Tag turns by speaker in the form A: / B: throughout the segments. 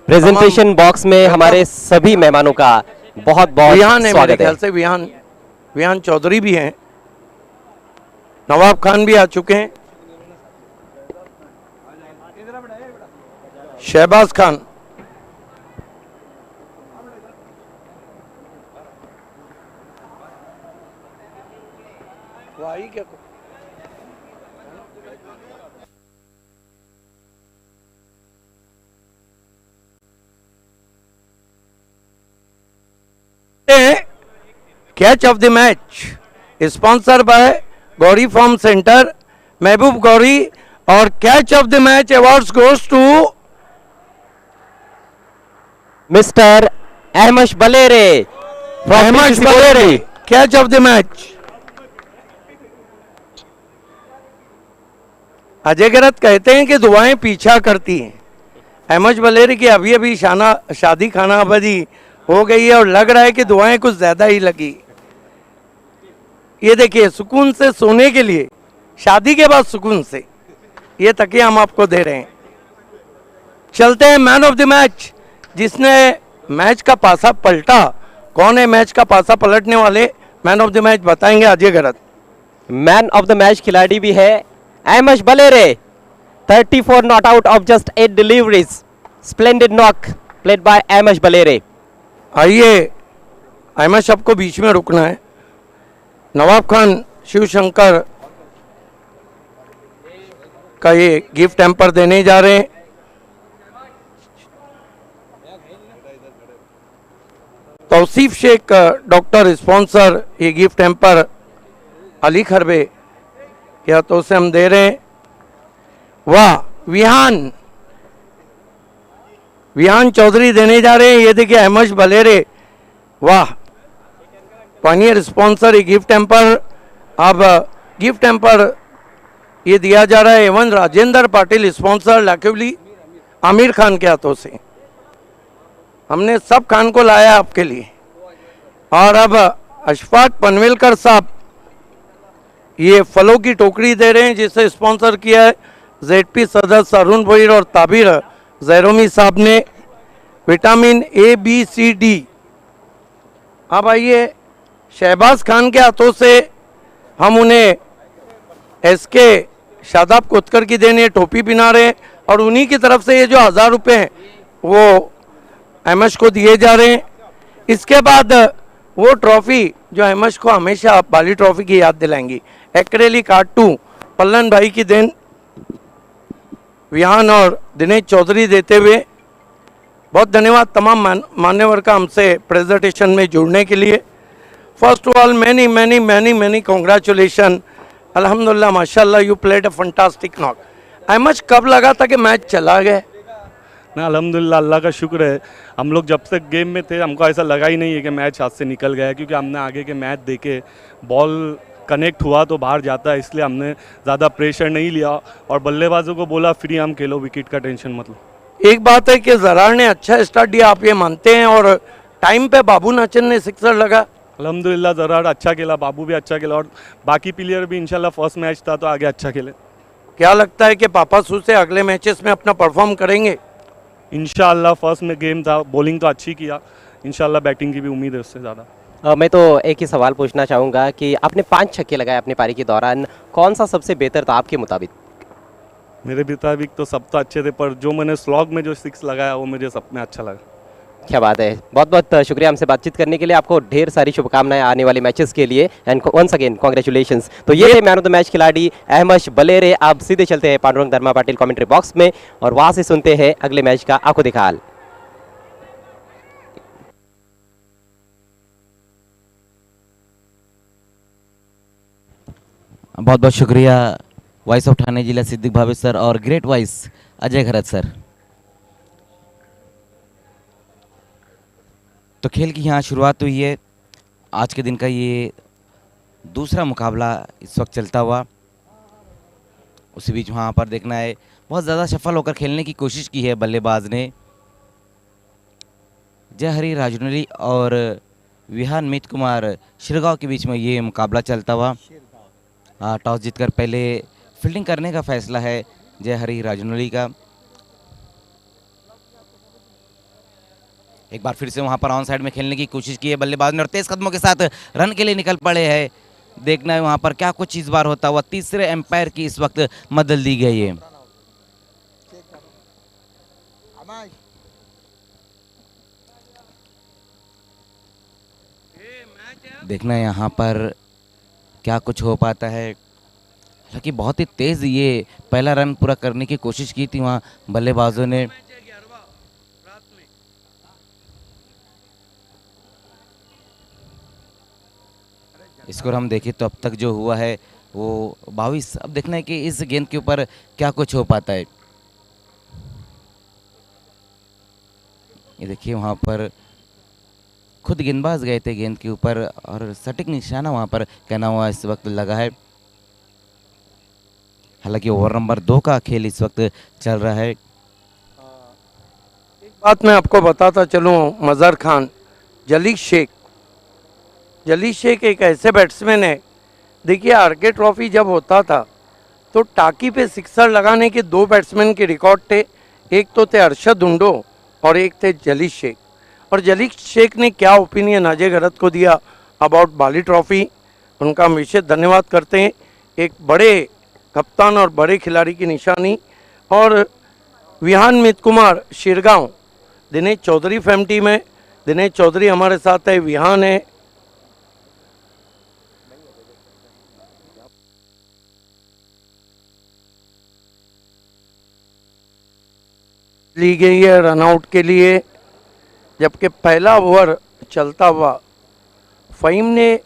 A: Presentation box में हमारे सभी मेहमानों का बहुत बहुत
B: विहान है, मेरे
A: स्वागत
B: ख्याल
A: है।
B: से विहान चौधरी भी हैं, नवाब खान भी आ चुके हैं, शहबाज खान, क्या catch of the match sponsor by Gauri farm centre Mahboob Gauri, और catch of the match awards goes to
A: mister Ahmash Balere
B: Ahmad Balere, catch of the match. Ajay Garat कहते हैं कि दुआएं पीछा करती हैं। अहमद बलेरे की अभी अभी शादी खाना आबादी हो गई है और लग रहा है कि दुआएं कुछ ज्यादा ही लगी। ये देखिए, सुकून से सोने के लिए, शादी के बाद सुकून से ये तकिया हम आपको दे रहे हैं। चलते हैं मैन ऑफ द मैच, जिसने मैच का पासा पलटा। कौन है मैच का पासा पलटने वाले? मैन ऑफ द मैच बताएंगे Ajay Garat.
A: Man of the match खिलाड़ी भी है Ahmash Balere, 34 not out of just 8 deliveries, splendid knock played by Ahmash Balere.
B: आइए, अहमद साहब को बीच में रुकना है। नवाब खान शिव शंकर का ये गिफ्ट हैम्पर देने जा रहे हैं। तौसीफ शेख डॉक्टर स्पॉन्सर ये गिफ्ट हैम्पर अली खरबे के हाथों से हम दे रहे हैं। वाह, विहान चौधरी देने जा रहे हैं। ये देखिए अहमद बलेरे, वाह, पानियर स्पॉन्सर ये गिफ्ट हैम्पर। अब गिफ्ट हैम्पर ये दिया जा रहा है एवं राजेंद्र पाटिल स्पॉन्सर लाकिवली आमिर खान के हाथों से। हमने सब खान को लाया आपके लिए। और अब अशफाक पनवेलकर साहब ये फलों की टोकरी दे रहे हैं, जिसे स्पॉन्सर किया है जेडपी सदस्य अरुण भोईर और ताबिर जैरोमी साहब ने। Vitamin A B C D. अब आइए, शहबाज खान के हाथों से हम उन्हें एसके शादाब कोतकर की देने टोपी पहना रहे हैं, और उन्हीं की तरफ से ये जो 1000 रुपये हैं वो अहमद को दिए जा रहे हैं। इसके बाद वो ट्रॉफी जो अहमद को हमेशा बाली ट्रॉफी की याद दिलाएंगी, एक्रेली कार्टू पल्लन भाई की देन विहान और दिनेश चौधरी देते हुए। बहुत धन्यवाद तमाम मान्यवर का हमसे प्रेजेंटेशन में जुड़ने के लिए। First of all many many many many congratulation. अल्हम्दुलिल्लाह, माशाल्लाह, you played a fantastic knock. Ahmed, कब लगा था कि मैच चला गया?
C: ना, अल्हम्दुलिल्लाह, अल्लाह का शुक्र है। हम लोग जब तक गेम में थे हमको ऐसा लगा ही नहीं है कि मैच हाथ से निकल गया है, क्योंकि हमने आगे के मैच देखे, बॉल कनेक्ट हुआ तो बाहर जाता है, इसलिए हमने ज़्यादा प्रेशर नहीं लिया और बल्लेबाजों को बोला फ्री आर्म खेलो, विकेट का टेंशन मत लो।
B: एक बात है कि जरार ने अच्छा स्टार्ट दिया, आप ये मानते हैं, और टाइम पे बाबू नाचन ने सिक्सर लगा।
C: अल्हम्दुलिल्लाह, जरार अच्छा खेला, बाबू भी अच्छा खेला, और बाकी प्लेयर भी इंशाल्लाह फर्स्ट मैच था तो आगे अच्छा खेले।
B: क्या लगता है कि पापा सू से अगले मैचेस में अपना परफॉर्म करेंगे?
C: इंशाल्लाह, फर्स्ट में गेम था, बॉलिंग तो अच्छी किया, इंशाल्लाह बैटिंग की भी उम्मीद है उससे ज़्यादा।
A: मैं तो एक ही सवाल पूछना चाहूँगा कि आपने 5 छक्के लगाए अपनी पारी के दौरान, कौन सा सबसे बेहतर था आपके मुताबिक?
C: मेरे मुताबिक तो सब तो अच्छे थे, पर जो मैंने स्लॉग में जो 6 लगाया वो मुझे सब में अच्छा लगा।
A: क्या बात है, बहुत बहुत शुक्रिया हमसे बातचीत करने के लिए। आपको ढेर सारी शुभकामनाएं आने वाले मैचेस के लिए, एंड वंस अगेन कांग्रेचुलेशंस। तो ये थे मैन ऑफ द मैच खिलाड़ी अहमद बलेरे। आप सीधे चलते हैं पांडुरंग धर्मा पाटिल कमेंट्री बॉक्स में और वहां से सुनते हैं अगले मैच का आंखों देखा हाल।
D: बहुत बहुत शुक्रिया वॉइस ऑफ ठाणे जिला सिद्दीक भावे सर और ग्रेट वॉइस अजय घरत सर। तो खेल की यहाँ शुरुआत हुई है। आज के दिन का ये दूसरा मुकाबला इस वक्त चलता हुआ। उसी बीच वहाँ पर देखना है, बहुत ज़्यादा सफल होकर खेलने की कोशिश की है बल्लेबाज ने। जय हरी राजनली और विहान मीत कुमार शिरगांव के बीच में ये मुकाबला चलता हुआ। टॉस जीतकर पहले फील्डिंग करने का फैसला है जय हरी राजनली का। एक बार फिर से वहां पर ऑन साइड में खेलने की कोशिश की है बल्लेबाज ने और तेज कदमों के साथ रन के लिए निकल पड़े हैं। देखना है वहां पर क्या कुछ इस बार होता हुआ। तीसरे एम्पायर की इस वक्त मदद ली गई है। देखना है यहाँ पर क्या कुछ हो पाता है। हालांकि बहुत ही तेज ये पहला रन पूरा करने की कोशिश की थी वहाँ बल्लेबाजों ने। स्कोर हम देखें तो अब तक जो हुआ है वो 22। अब देखना है कि इस गेंद के ऊपर क्या कुछ हो पाता है। ये देखिए वहाँ पर खुद गेंदबाज गए थे गेंद के ऊपर और सटीक निशाना वहाँ पर कहना हुआ इस वक्त लगा है। हालांकि ओवर नंबर 2 का खेल इस वक्त चल रहा है।
B: एक बात मैं आपको बताता चलूँ, मज़हर खान, जलील शेख एक ऐसे बैट्समैन है। देखिए आरके ट्रॉफी जब होता था तो टाकी पे सिक्सर लगाने के 2 बैट्समैन के रिकॉर्ड थे। एक तो थे अरशद हुंडो और एक थे जलील शेख। और जलील शेख ने क्या ओपिनियन अजय गरत को दिया अबाउट बाली ट्रॉफी, उनका हमेशा धन्यवाद करते हैं। एक बड़े कप्तान और बड़े खिलाड़ी की निशानी। और विहान मित कुमार शिरगांव, दिनेश चौधरी फैम टीम है। दिनेश चौधरी हमारे साथ है, विहान है। ली गई है रनआउट के लिए, जबकि पहला ओवर चलता हुआ फ़हीम ने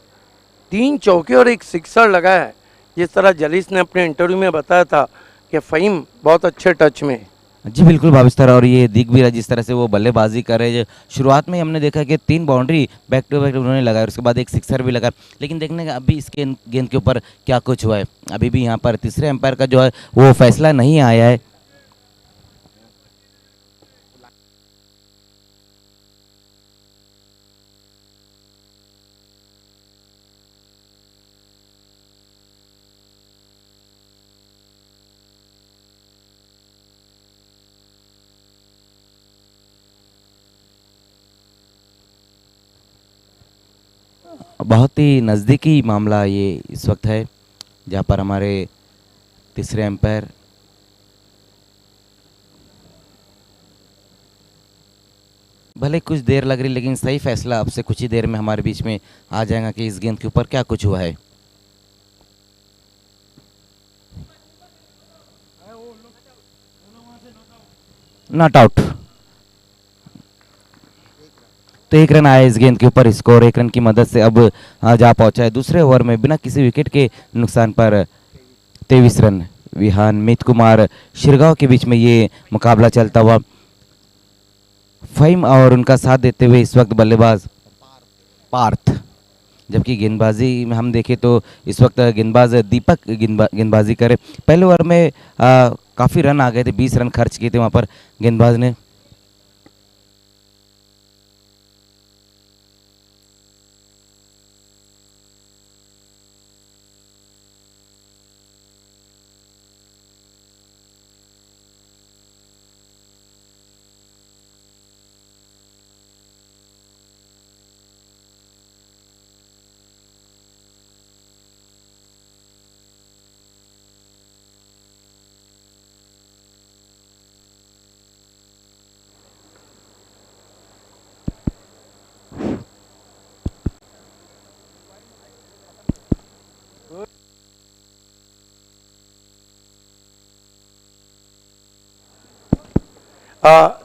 B: 3 चौके और एक सिक्सर लगाया है। जिस तरह जलीस ने अपने इंटरव्यू में बताया था कि फ़हीम बहुत अच्छे टच में है।
D: जी बिल्कुल भाविस्तर। और ये दिग्विजय जिस तरह से वो बल्लेबाजी कर रहे हैं, शुरुआत में हमने देखा कि 3 बाउंड्री बैक टू बैक उन्होंने लगाया, उसके बाद एक सिक्सर भी लगा। लेकिन देखने का अभी इसके गेंद के ऊपर क्या कुछ हुआ है। अभी भी यहाँ पर तीसरे एम्पायर का जो है वो फैसला नहीं आया है। बहुत ही नज़दीकी मामला ये इस वक्त है, जहाँ पर हमारे तीसरे एम्पायर भले कुछ देर लग रही, लेकिन सही फैसला अब से कुछ ही देर में हमारे बीच में आ जाएगा कि इस गेंद के ऊपर क्या कुछ हुआ है। Not out. तो 1 रन आया इस गेंद के ऊपर। स्कोर 1 रन की मदद से अब जा पहुंचा है दूसरे ओवर में बिना किसी विकेट के नुकसान पर 23 रन। विहान मित कुमार शिरगांव के बीच में ये मुकाबला चलता हुआ। फ़हीम और उनका साथ देते हुए इस वक्त बल्लेबाज पार्थ, जबकि गेंदबाजी में हम देखें तो इस वक्त गेंदबाज दीपक गेंदबाजी करे। पहले ओवर में काफ़ी रन आ गए थे, 20 रन खर्च किए थे वहाँ पर गेंदबाज ने।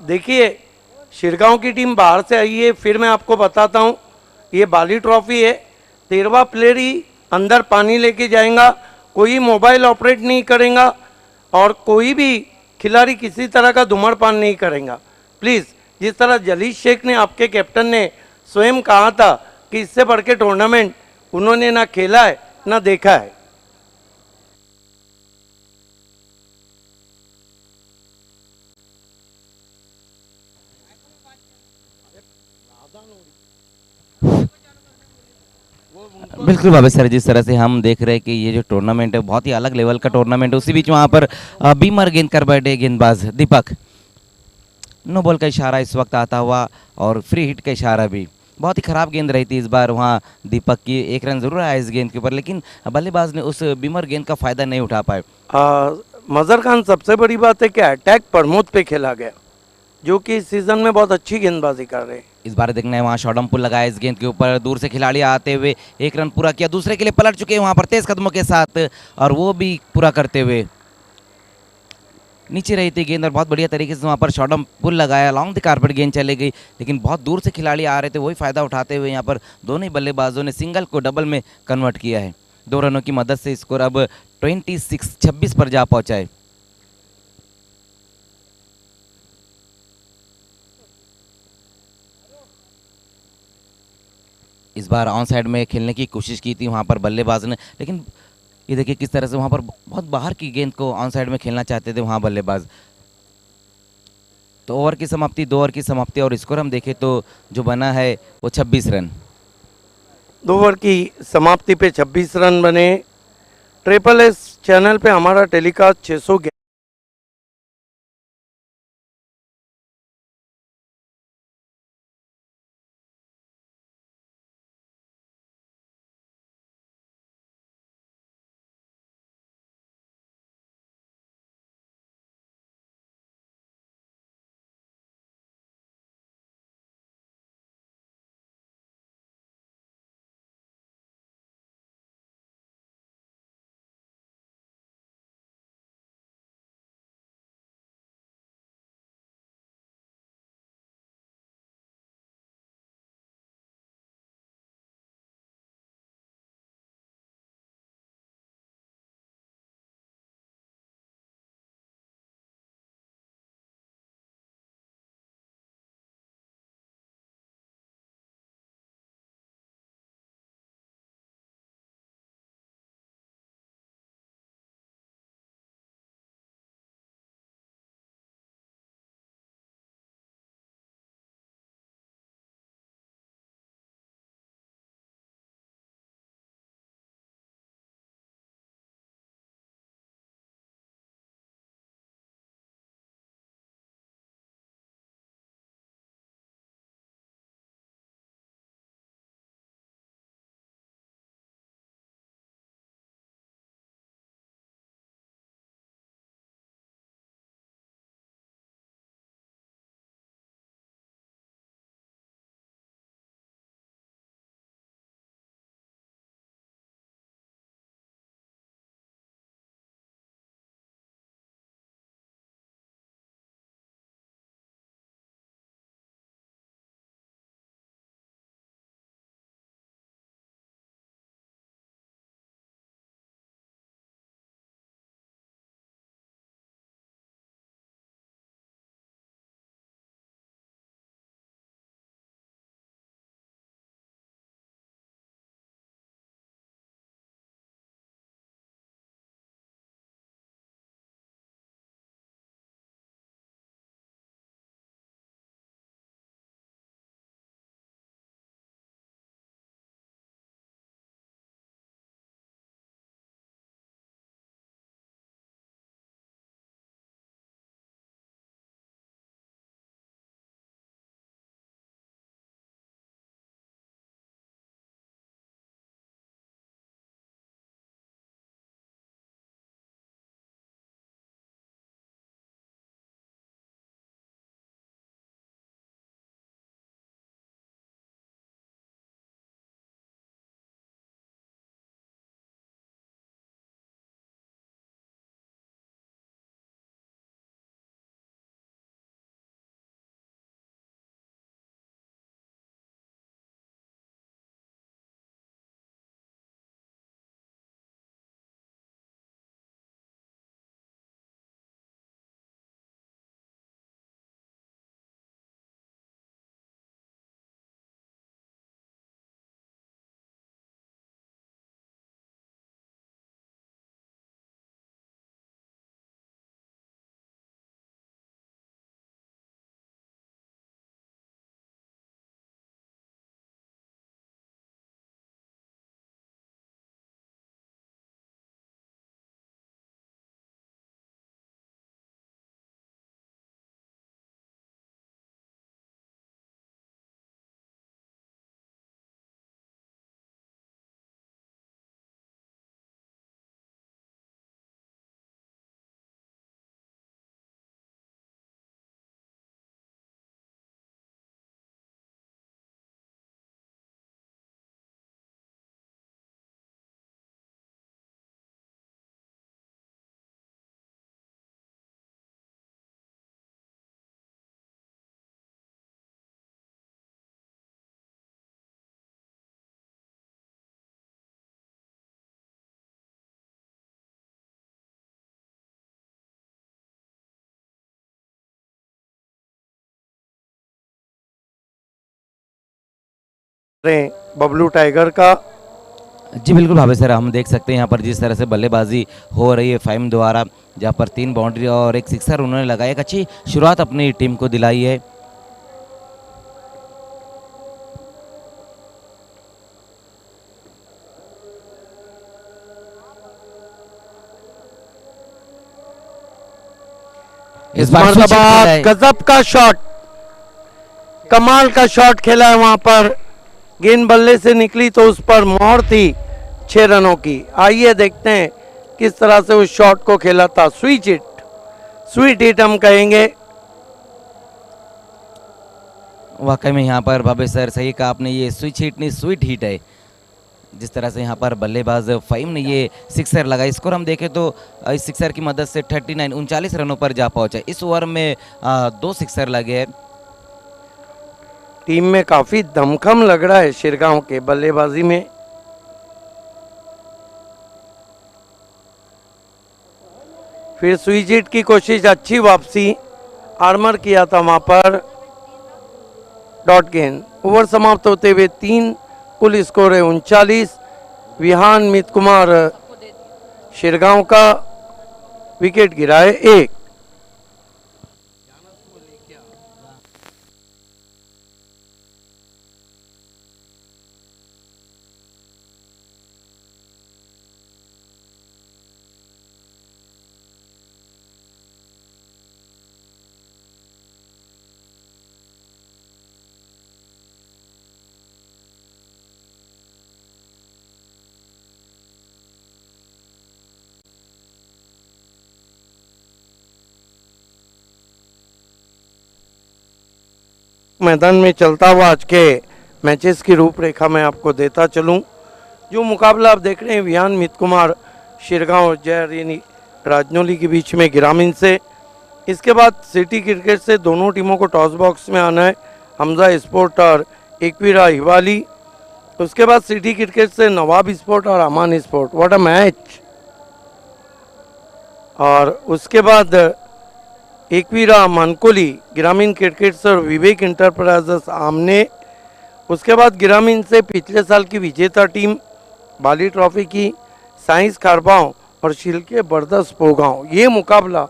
B: देखिए शिरगांव की टीम बाहर से आई है। फिर मैं आपको बताता हूँ, ये बाली ट्रॉफी है। 13वां प्लेयर ही अंदर पानी लेके जाएगा, कोई मोबाइल ऑपरेट नहीं करेगा और कोई भी खिलाड़ी किसी तरह का धूम्रपान नहीं करेगा। प्लीज़, जिस तरह जलील शेख ने, आपके कैप्टन ने स्वयं कहा था कि इससे बढ़ के टूर्नामेंट उन्होंने ना खेला है ना देखा है।
D: बिल्कुल भाभी सर, जिस तरह से हम देख रहे हैं कि ये जो टूर्नामेंट है बहुत ही अलग लेवल का टूर्नामेंट है, उसी बीच वहाँ पर बीमर गेंद कर बैठे गेंदबाज दीपक। नो बॉल का इशारा इस वक्त आता हुआ और फ्री हिट का इशारा भी। बहुत ही ख़राब गेंद रही थी इस बार वहाँ दीपक की। एक रन ज़रूर आया इस गेंद के ऊपर, लेकिन बल्लेबाज ने उस बीमर गेंद का फ़ायदा नहीं उठा पाए।
B: मजहर खान, सबसे बड़ी बात है कि अटैक प्रमोद पे खेला गया, जो कि इस सीज़न में बहुत अच्छी गेंदबाजी कर रहे हैं।
D: इस बार देखना है वहाँ शॉर्ट पुल लगाया इस गेंद के ऊपर, दूर से खिलाड़ी आते हुए एक रन पूरा किया, दूसरे के लिए पलट चुके हैं वहाँ पर तेज कदमों के साथ और वो भी पूरा करते हुए। नीचे रही थी गेंद और बहुत बढ़िया तरीके से वहाँ पर शॉर्ट पुल लगाया, लॉन्ग द कारपेट गेंद चले गई, लेकिन बहुत दूर से खिलाड़ी आ रहे थे, वही फ़ायदा उठाते हुए यहाँ पर दोनों ही बल्लेबाजों ने सिंगल को डबल में कन्वर्ट किया है। 2 रनों की मदद से स्कोर अब 26 पर जा पहुँचा है। इस बार ऑन साइड में खेलने की कोशिश की थी वहाँ पर बल्लेबाज ने, लेकिन ये देखिए किस तरह से वहाँ पर बहुत बाहर की गेंद को ऑन साइड में खेलना चाहते थे वहाँ बल्लेबाज। तो ओवर की समाप्ति, 2 ओवर की समाप्ति और स्कोर हम देखें तो जो बना है वो 26 रन।
B: 2 ओवर की समाप्ति पे 26 रन बने। ट्रिपल एस चैनल पे हमारा टेलीकास्ट 611 बबलू टाइगर का।
D: जी बिल्कुल भावे सर, हम देख सकते हैं यहाँ पर जिस तरह से बल्लेबाजी हो रही है फ़हीम द्वारा, जहाँ पर 3 बाउंड्री और एक सिक्सर उन्होंने लगाया। एक अच्छी शुरुआत अपनी टीम को दिलाई है।
B: इस बार गजब का शॉट, कमाल का शॉट खेला है वहां पर। गेंद बल्ले से निकली तो उस पर मोहर थी 6 रनों की। आइए देखते हैं किस तरह से उस शॉट को खेला था। स्वीट हिट हम कहेंगे।
D: वाकई में यहाँ पर भावे सर सही कहा आपने, ये स्विच हिट नहीं स्वीट हिट है। जिस तरह से यहाँ पर बल्लेबाज फ़हीम ने ये सिक्सर लगाई, स्कोर हम देखें तो इस सिक्सर की मदद से 39 रनों पर जा पहुंचा। इस ओवर में 2 सिक्सर लगे हैं।
B: टीम में काफी दमखम लग रहा है शिरगांव के बल्लेबाजी में। फिर स्विच हिट की कोशिश, अच्छी वापसी, आर्मर किया था वहां पर। डॉट गेंद। ओवर समाप्त होते हुए 3, कुल स्कोर है 39। विहान मित कुमार शिरगांव का विकेट गिरा है 1। मैदान में चलता हुआ आज के मैचेस की रूपरेखा मैं आपको देता चलूं। जो मुकाबला आप देख रहे हैं विहान मित कुमार शिरगांव और जय राजनौली के बीच में ग्रामीण से। इसके बाद सिटी क्रिकेट से दोनों टीमों को टॉस बॉक्स में आना है, हमजा स्पोर्ट और एकवीरा हिवाली। उसके बाद सिटी क्रिकेट से नवाब स्पोर्ट और अमान स्पोर्ट। What a match. और उसके बाद एकवीरा मानकोली ग्रामीण क्रिकेट और विवेक इंटरप्राइजेस आमने। उसके बाद ग्रामीण से पिछले साल की विजेता टीम बाली ट्रॉफी की साइंस खारबांव और शिल्के बरदस पोगांव। ये मुकाबला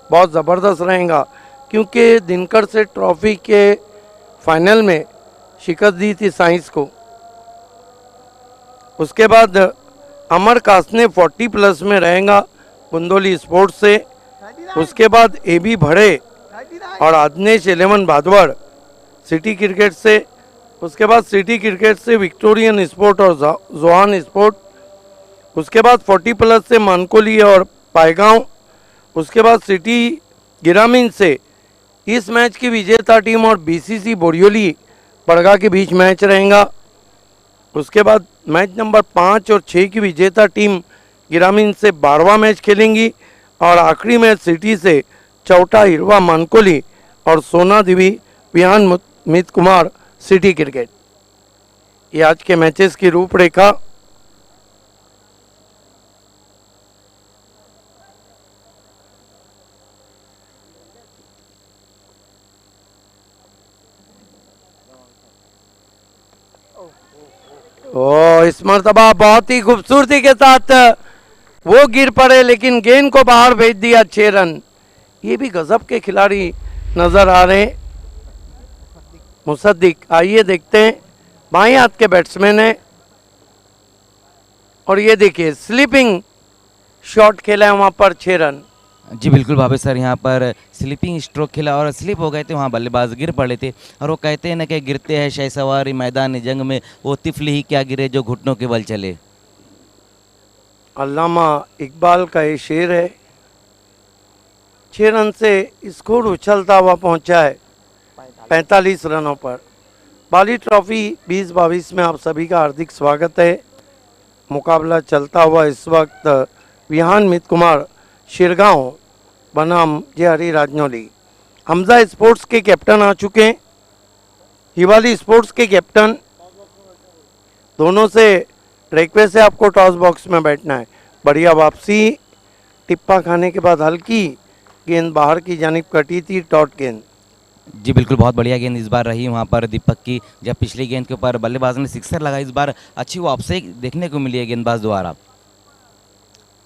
B: बहुत ज़बरदस्त रहेगा क्योंकि दिनकर से ट्रॉफी के फाइनल में शिकस्त दी थी साइंस को। उसके बाद अमर कासने 40+ में रहेगा बुंदोली स्पोर्ट्स से। उसके बाद एबी भड़े और आदनेश 11 भादवड़ सिटी क्रिकेट से। उसके बाद सिटी क्रिकेट से विक्टोरियन स्पोर्ट और जोहान स्पोर्ट। उसके बाद 40+ से मानकोली और पायगांव। उसके बाद सिटी ग्रामीण से इस मैच की विजेता टीम और बीसीसी बोरियोली बड़गा के बीच मैच रहेगा। उसके बाद मैच नंबर 5 और 6 की विजेता टीम ग्रामीण से 12वां मैच खेलेंगी और आखिरी मैच सिटी से चौटा हिरवा मानकोली और सोना देवी विहान मित कुमार सिटी क्रिकेट। ये आज के मैचेस की रूपरेखा। ओ इस मर्तबा बहुत ही खूबसूरती के साथ वो गिर पड़े लेकिन गेंद को बाहर भेज दिया 6 रन। ये भी गजब के खिलाड़ी नजर आ रहे हैं। मुसद्दिक, आइए देखते हैं, बाएं हाथ के बैट्समैन है और ये देखिए स्लीपिंग शॉट खेला है वहां पर 6 रन।
D: जी बिल्कुल भावे सर, यहाँ पर स्लीपिंग स्ट्रोक खेला और स्लिप हो गए थे, वहाँ बल्लेबाज गिर पड़े थे। और वो कहते हैं ना कि गिरते हैं शहसवारी मैदान जंग में, वो तिफली ही क्या गिरे जो घुटनों के बल चले।
B: अल्लामा इकबाल का ये शेर है। 6 रन से स्कोर उछलता हुआ पहुंचा है 45 रनों पर। बाली ट्रॉफी 2022 में आप सभी का हार्दिक स्वागत है। मुकाबला चलता हुआ इस वक्त विहान मित कुमार शिरगांव बनाम जे राजनौली। हमजा स्पोर्ट्स के कैप्टन आ चुके हैं, हिवाली स्पोर्ट्स के कैप्टन। दोनों से रिक्वेस्ट है आपको टॉस बॉक्स में बैठना है। बढ़िया वापसी, टिप्पा खाने के बाद हल्की गेंद बाहर की जानिब कटी थी, डॉट गेंद।
D: जी बिल्कुल, बहुत बढ़िया गेंद इस बार रही वहाँ पर दीपक की। जब पिछली गेंद के ऊपर बल्लेबाज ने सिक्सर लगा, इस बार अच्छी वापसी देखने को मिली है गेंदबाज द्वारा।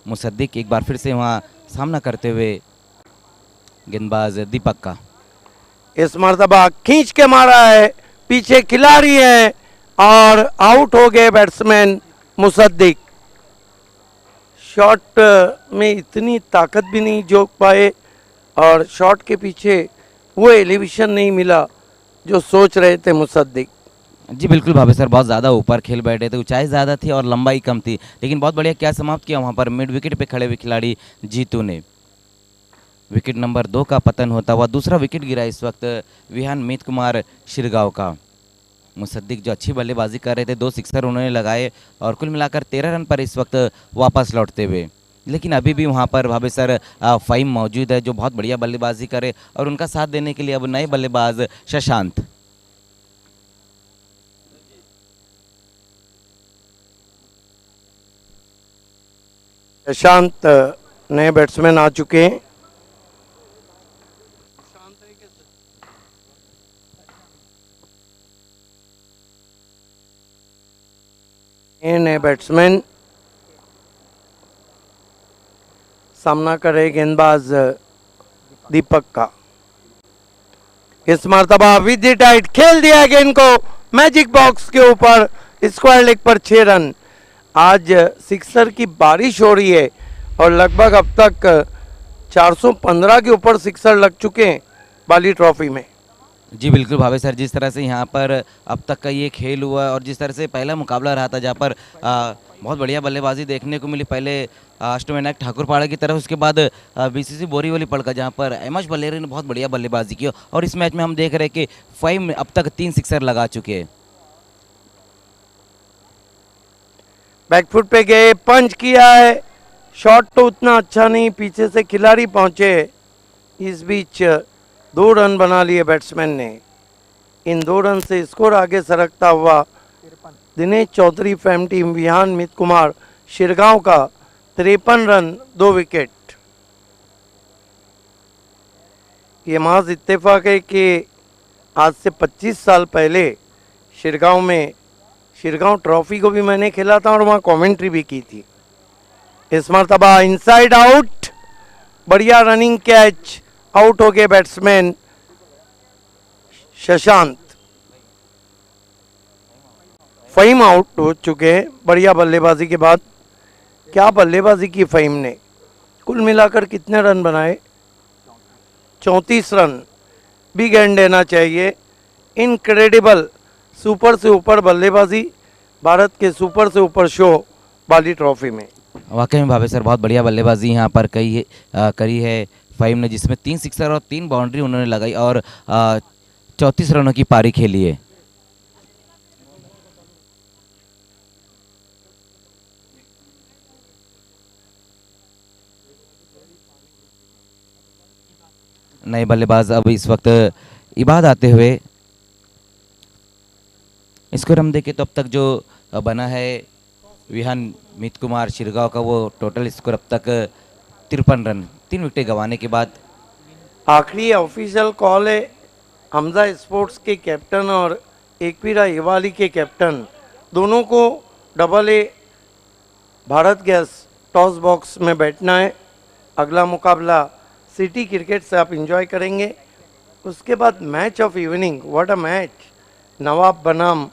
D: मुसद्दिक एक बार फिर से वहाँ सामना करते हुए गेंदबाज दीपक का।
B: इस मर्तबा खींच के मारा है, पीछे खिलाड़ी है और आउट हो गए बैट्समैन मुसद्दिक। शॉट में इतनी ताकत भी नहीं जोक पाए और शॉट के पीछे वो एलिवेशन नहीं मिला जो सोच रहे थे मुसद्दिक।
D: जी बिल्कुल भावे सर, बहुत ज़्यादा ऊपर खेल बैठे थे, ऊंचाई ज़्यादा थी और लंबाई कम थी, लेकिन बहुत बढ़िया क्या समाप्त किया वहाँ पर मिड विकेट पे खड़े हुए खिलाड़ी जीतू ने। विकेट नंबर 2 का पतन होता हुआ दूसरा विकेट गिरा इस वक्त विहान मीत कुमार शिरगांव का। मुसद्दिक जो अच्छी बल्लेबाजी कर रहे थे, 2 सिक्सर उन्होंने लगाए और कुल मिलाकर 13 रन पर इस वक्त वापस लौटते हुए। लेकिन अभी भी वहाँ पर भावे सर फ़हीम मौजूद है जो बहुत बढ़िया बल्लेबाजी करे और उनका साथ देने के लिए अब नए बल्लेबाज शशांत।
B: प्रशांत नए बैट्समैन आ चुके हैं। ये नए बैट्समैन सामना करे गेंदबाज दीपक का। इस मर्तबा विद टाइट खेल दिया गेंद को मैजिक बॉक्स के ऊपर, स्क्वायर लेग पर 6 रन। आज सिक्सर की बारिश हो रही है और लगभग अब तक 415 के ऊपर सिक्सर लग चुके हैं बाली ट्रॉफी में।
D: जी बिल्कुल भावे सर, जिस तरह से यहाँ पर अब तक का ये खेल हुआ और जिस तरह से पहला मुकाबला रहा था जहाँ पर बहुत बढ़िया बल्लेबाजी देखने को मिली, पहले अष्टविनायक ठाकुरपाड़ा की तरफ, उसके बाद बीसीसी बोरीवली पड़का जहाँ पर अहमश बलेरी ने बहुत बढ़िया बल्लेबाजी की और इस मैच में हम देख रहे हैं कि फ़हीम अब तक 3 सिक्सर लगा चुके हैं।
B: बैकफुट पे गए, पंच किया है, शॉट तो उतना अच्छा नहीं, पीछे से खिलाड़ी पहुंचे। इस बीच 2 रन बना लिए बैट्समैन ने। इन 2 रन से स्कोर आगे सरकता हुआ दिनेश चौधरी फैम टीम विहान मित कुमार शिरगांव का 53 रन 2 विकेट। ये महज इत्तेफाक है कि आज से 25 साल पहले शिरगांव में शिरगांव ट्रॉफी को भी मैंने खेला था और वहाँ कमेंट्री भी की थी। इस मर्तबा इनसाइड आउट, बढ़िया रनिंग कैच, आउट हो गए बैट्समैन शशांत। फ़हीम आउट हो चुके हैं बढ़िया बल्लेबाजी के बाद। क्या बल्लेबाजी की फ़हीम ने, कुल मिलाकर कितने रन बनाए? 34 रन। बिग एंड देना चाहिए। इनक्रेडिबल, सुपर से ऊपर बल्लेबाजी, भारत के सुपर से ऊपर शो बाली ट्रॉफी में।
D: वाकई में भावे सर, बहुत बढ़िया बल्लेबाजी यहाँ पर करी है फ़हीम ने, जिसमें 3 सिक्सर और 3 बाउंड्री उन्होंने लगाई और 34 रनों की पारी खेली है। नए बल्लेबाज अब इस वक्त इबाद आते हुए। इसको हम देखें तो अब तक जो बना है विहान मीत कुमार शिरगांव का, वो टोटल स्कोर अब तक 53 रन 3 विकेट गंवाने के बाद।
B: आखिरी ऑफिशियल कॉल है हमजा स्पोर्ट्स के कैप्टन और एकवीरा हिवाली के कैप्टन दोनों को double A Bharat gas toss box में बैठना है। अगला मुकाबला सिटी क्रिकेट से आप एंजॉय करेंगे। उसके बाद match of evening, what a match, Nawab बनाम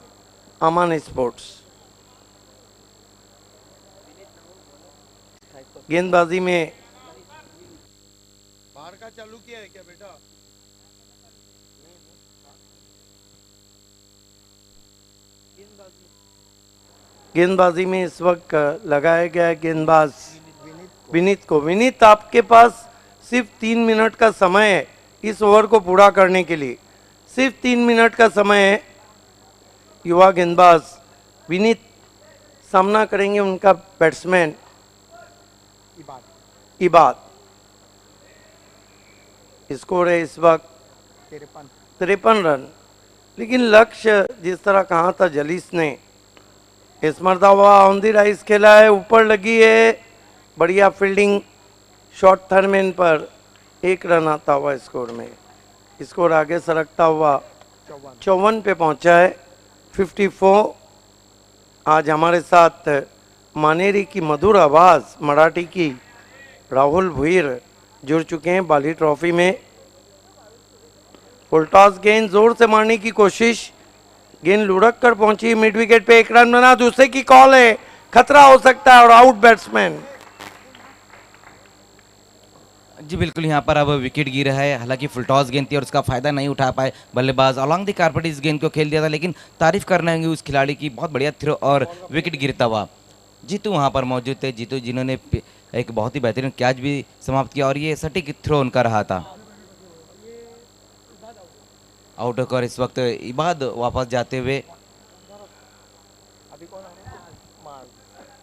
B: अमान स्पोर्ट्स। गेंदबाजी में बाहर का चालू किया है क्या बेटा? गेंदबाजी में इस वक्त लगाया गया है गेंदबाज विनीत को। विनीत, आपके पास सिर्फ 3 मिनट का समय है इस ओवर को पूरा करने के लिए। सिर्फ 3 मिनट का समय है। युवा गेंदबाज विनीत सामना करेंगे उनका बैट्समैन इबाद। स्कोर है इस वक्त 53 रन। लेकिन लक्ष्य जिस तरह कहा था जलीस ने, इस मरतबा ऑन द राइज खेला है, ऊपर लगी है, बढ़िया फील्डिंग, शॉर्ट थर्ड मैन पर 1 रन आता हुआ स्कोर में। स्कोर आगे सरकता हुआ 54 पे पहुंचा है। 54। आज हमारे साथ मानेरी की मधुर आवाज़ मराठी की राहुल भुईर जुड़ चुके हैं बाली ट्रॉफी में। फुल टॉस गेंद जोर से मारने की कोशिश, गेंद लुढ़क कर पहुंची मिड विकेट पे, एक रन बना, दूसरे की कॉल है, खतरा हो सकता है और आउट बैट्समैन।
D: जी बिल्कुल, यहाँ पर अब विकेट गिरा है। हालांकि फुल टॉस गेंद थी और उसका फायदा नहीं उठा पाए बल्लेबाज। अलॉन्ग द कारपेट इस गेंद को खेल दिया था, लेकिन तारीफ करना है उस खिलाड़ी की, बहुत बढ़िया थ्रो और विकेट गिरता हुआ। जीतू वहाँ पर मौजूद थे, जीतू जिन्होंने एक बहुत ही बेहतरीन कैच भी समाप्त किया और ये सटीक थ्रो उनका रहा था। आउट होकर इस वक्त इबाद वापस जाते हुए।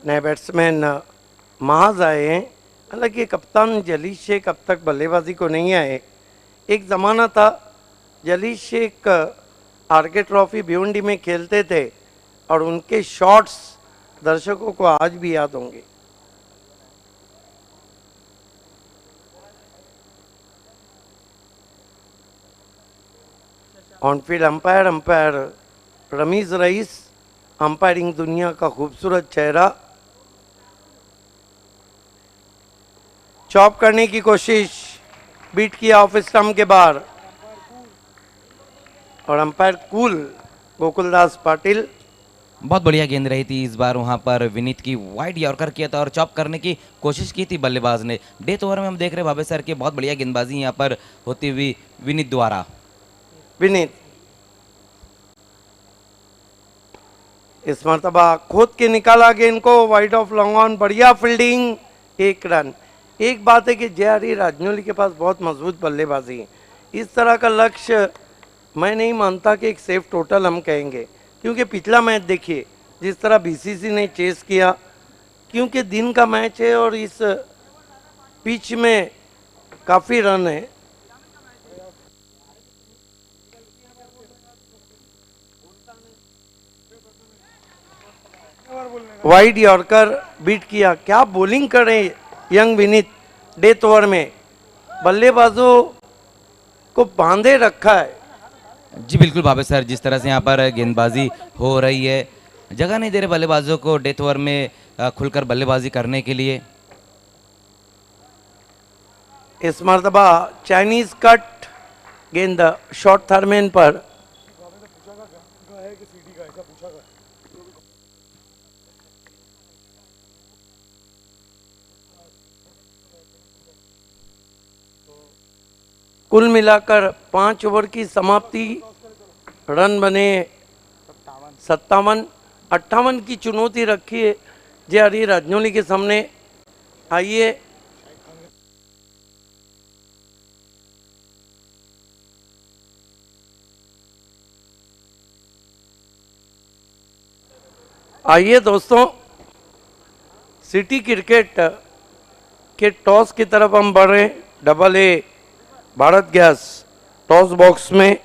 B: नए बैट्समैन महाज आए हैं। हालांकि कप्तान जलील शेख अब तक बल्लेबाजी को नहीं आए। एक ज़माना था जलील शेख आरके ट्रॉफी भिवंडी में खेलते थे और उनके शॉट्स दर्शकों को आज भी याद होंगे। On-field umpire Ramiz rice, umpiring दुनिया का खूबसूरत चेहरा। चॉप करने की कोशिश, बीट किया ऑफ स्टंप के बाहर और अंपायर कूल गोकुलदास पाटिल।
D: बहुत बढ़िया गेंद रही थी इस बार वहाँ पर। विनीत की वाइड यॉर्कर किया था और चॉप करने की कोशिश की थी बल्लेबाज ने। डेथ ओवर में हम देख रहे हैं भावे सर के बहुत बढ़िया गेंदबाजी यहाँ पर होती हुई विनीत द्वारा।
B: विनीत इस मरतबा खोद के निकाला गेंद को, वाइड ऑफ लॉन्ग ऑन, बढ़िया फील्डिंग, एक रन। एक बात है कि जे.आर.ई. राजनौली के पास बहुत मजबूत बल्लेबाजी है। इस तरह का लक्ष्य मैं नहीं मानता कि एक सेफ टोटल हम कहेंगे, क्योंकि पिछला मैच देखिए जिस तरह बीसीसी ने चेस किया, क्योंकि दिन का मैच है और इस पिच में काफ़ी रन है। वाइड यॉर्कर बीट किया। क्या बॉलिंग करे यंग विनीत डेथ ओवर में, बल्लेबाजों को बांधे रखा है।
D: जी बिल्कुल भावे सर, जिस तरह से यहाँ पर गेंदबाजी हो रही है, जगह नहीं दे रहे बल्लेबाजों को डेथ ओवर में खुलकर बल्लेबाजी करने के लिए।
B: इस मरतबा चाइनीज कट गेंद शॉर्ट थर्मेन पर। कुल मिलाकर 5 ओवर की समाप्ति, रन बने 57। 58 की चुनौती रखी है जे.आर.ई. राजनौली के सामने। आइए दोस्तों, सिटी क्रिकेट के टॉस की तरफ हम बढ़ रहे हैं। Double A Bharat gas toss box में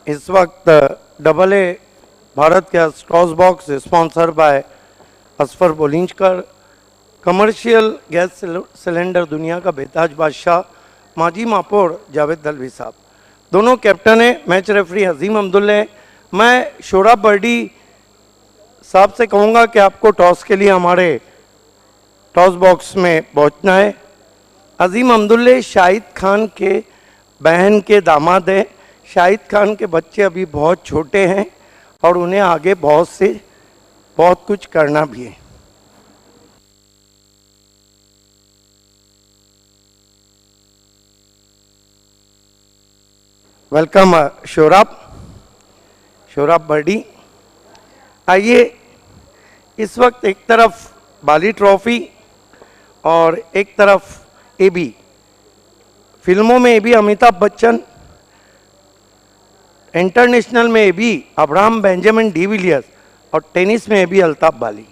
B: इस वक्त double A Bharat gas toss box sponsor by Asfar Bolinjkar, commercial gas cylinder दुनिया का बेताज बादशाह माजी मापोड़ जावेद दलवी साहब, दोनों कैप्टन हैं। मैच रेफरी अजीम अब्दुल्ला है। मैं शोराब बर्डी साहब से कहूँगा कि आपको टॉस के लिए हमारे टॉस बॉक्स में पहुँचना है। अजीम अब्दुल्ला शाहिद खान के बहन के दामाद हैं। शाहिद खान के बच्चे अभी बहुत छोटे हैं और उन्हें आगे बहुत कुछ करना भी है। वेलकम शोराब बर्डी। आइए, इस वक्त एक तरफ बाली ट्रॉफी और एक तरफ एबी। फिल्मों में एबी अमिताभ बच्चन, इंटरनेशनल में एबी अब्राहम बेंजामिन डिविलियर्स। और टेनिस में भी अल्ताफ बाली।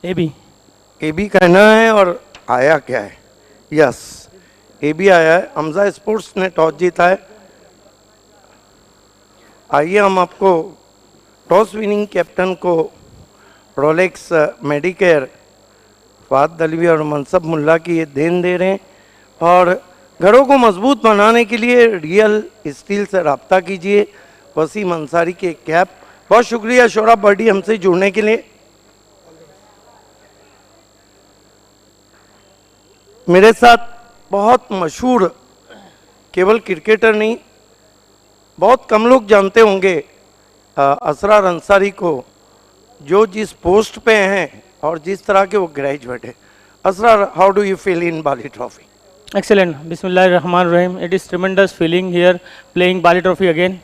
B: ए बी कहना है और आया क्या है? यस, ए बी आया है। हमजा स्पोर्ट्स ने टॉस जीता है। आइए हम आपको टॉस विनिंग कैप्टन को रोलेक्स मेडिकेयर फाद दलवी और मनसब मुल्ला की ये देन दे रहे हैं। और घरों को मजबूत बनाने के लिए रियल स्टील से रब्ता कीजिए। वसीम अंसारी के कैप। बहुत शुक्रिया शोरा बर्डी हमसे जुड़ने के लिए। मेरे साथ बहुत मशहूर, केवल क्रिकेटर नहीं, बहुत कम लोग जानते होंगे असरार अंसारी को, जो जिस पोस्ट पे हैं और जिस तरह के वो ग्रेजुएट है। Asrar, how do you feel in Bali trophy?
E: Excellent. Bismillahirrahmanirrahim. It is tremendous feeling here playing Bali Trophy again.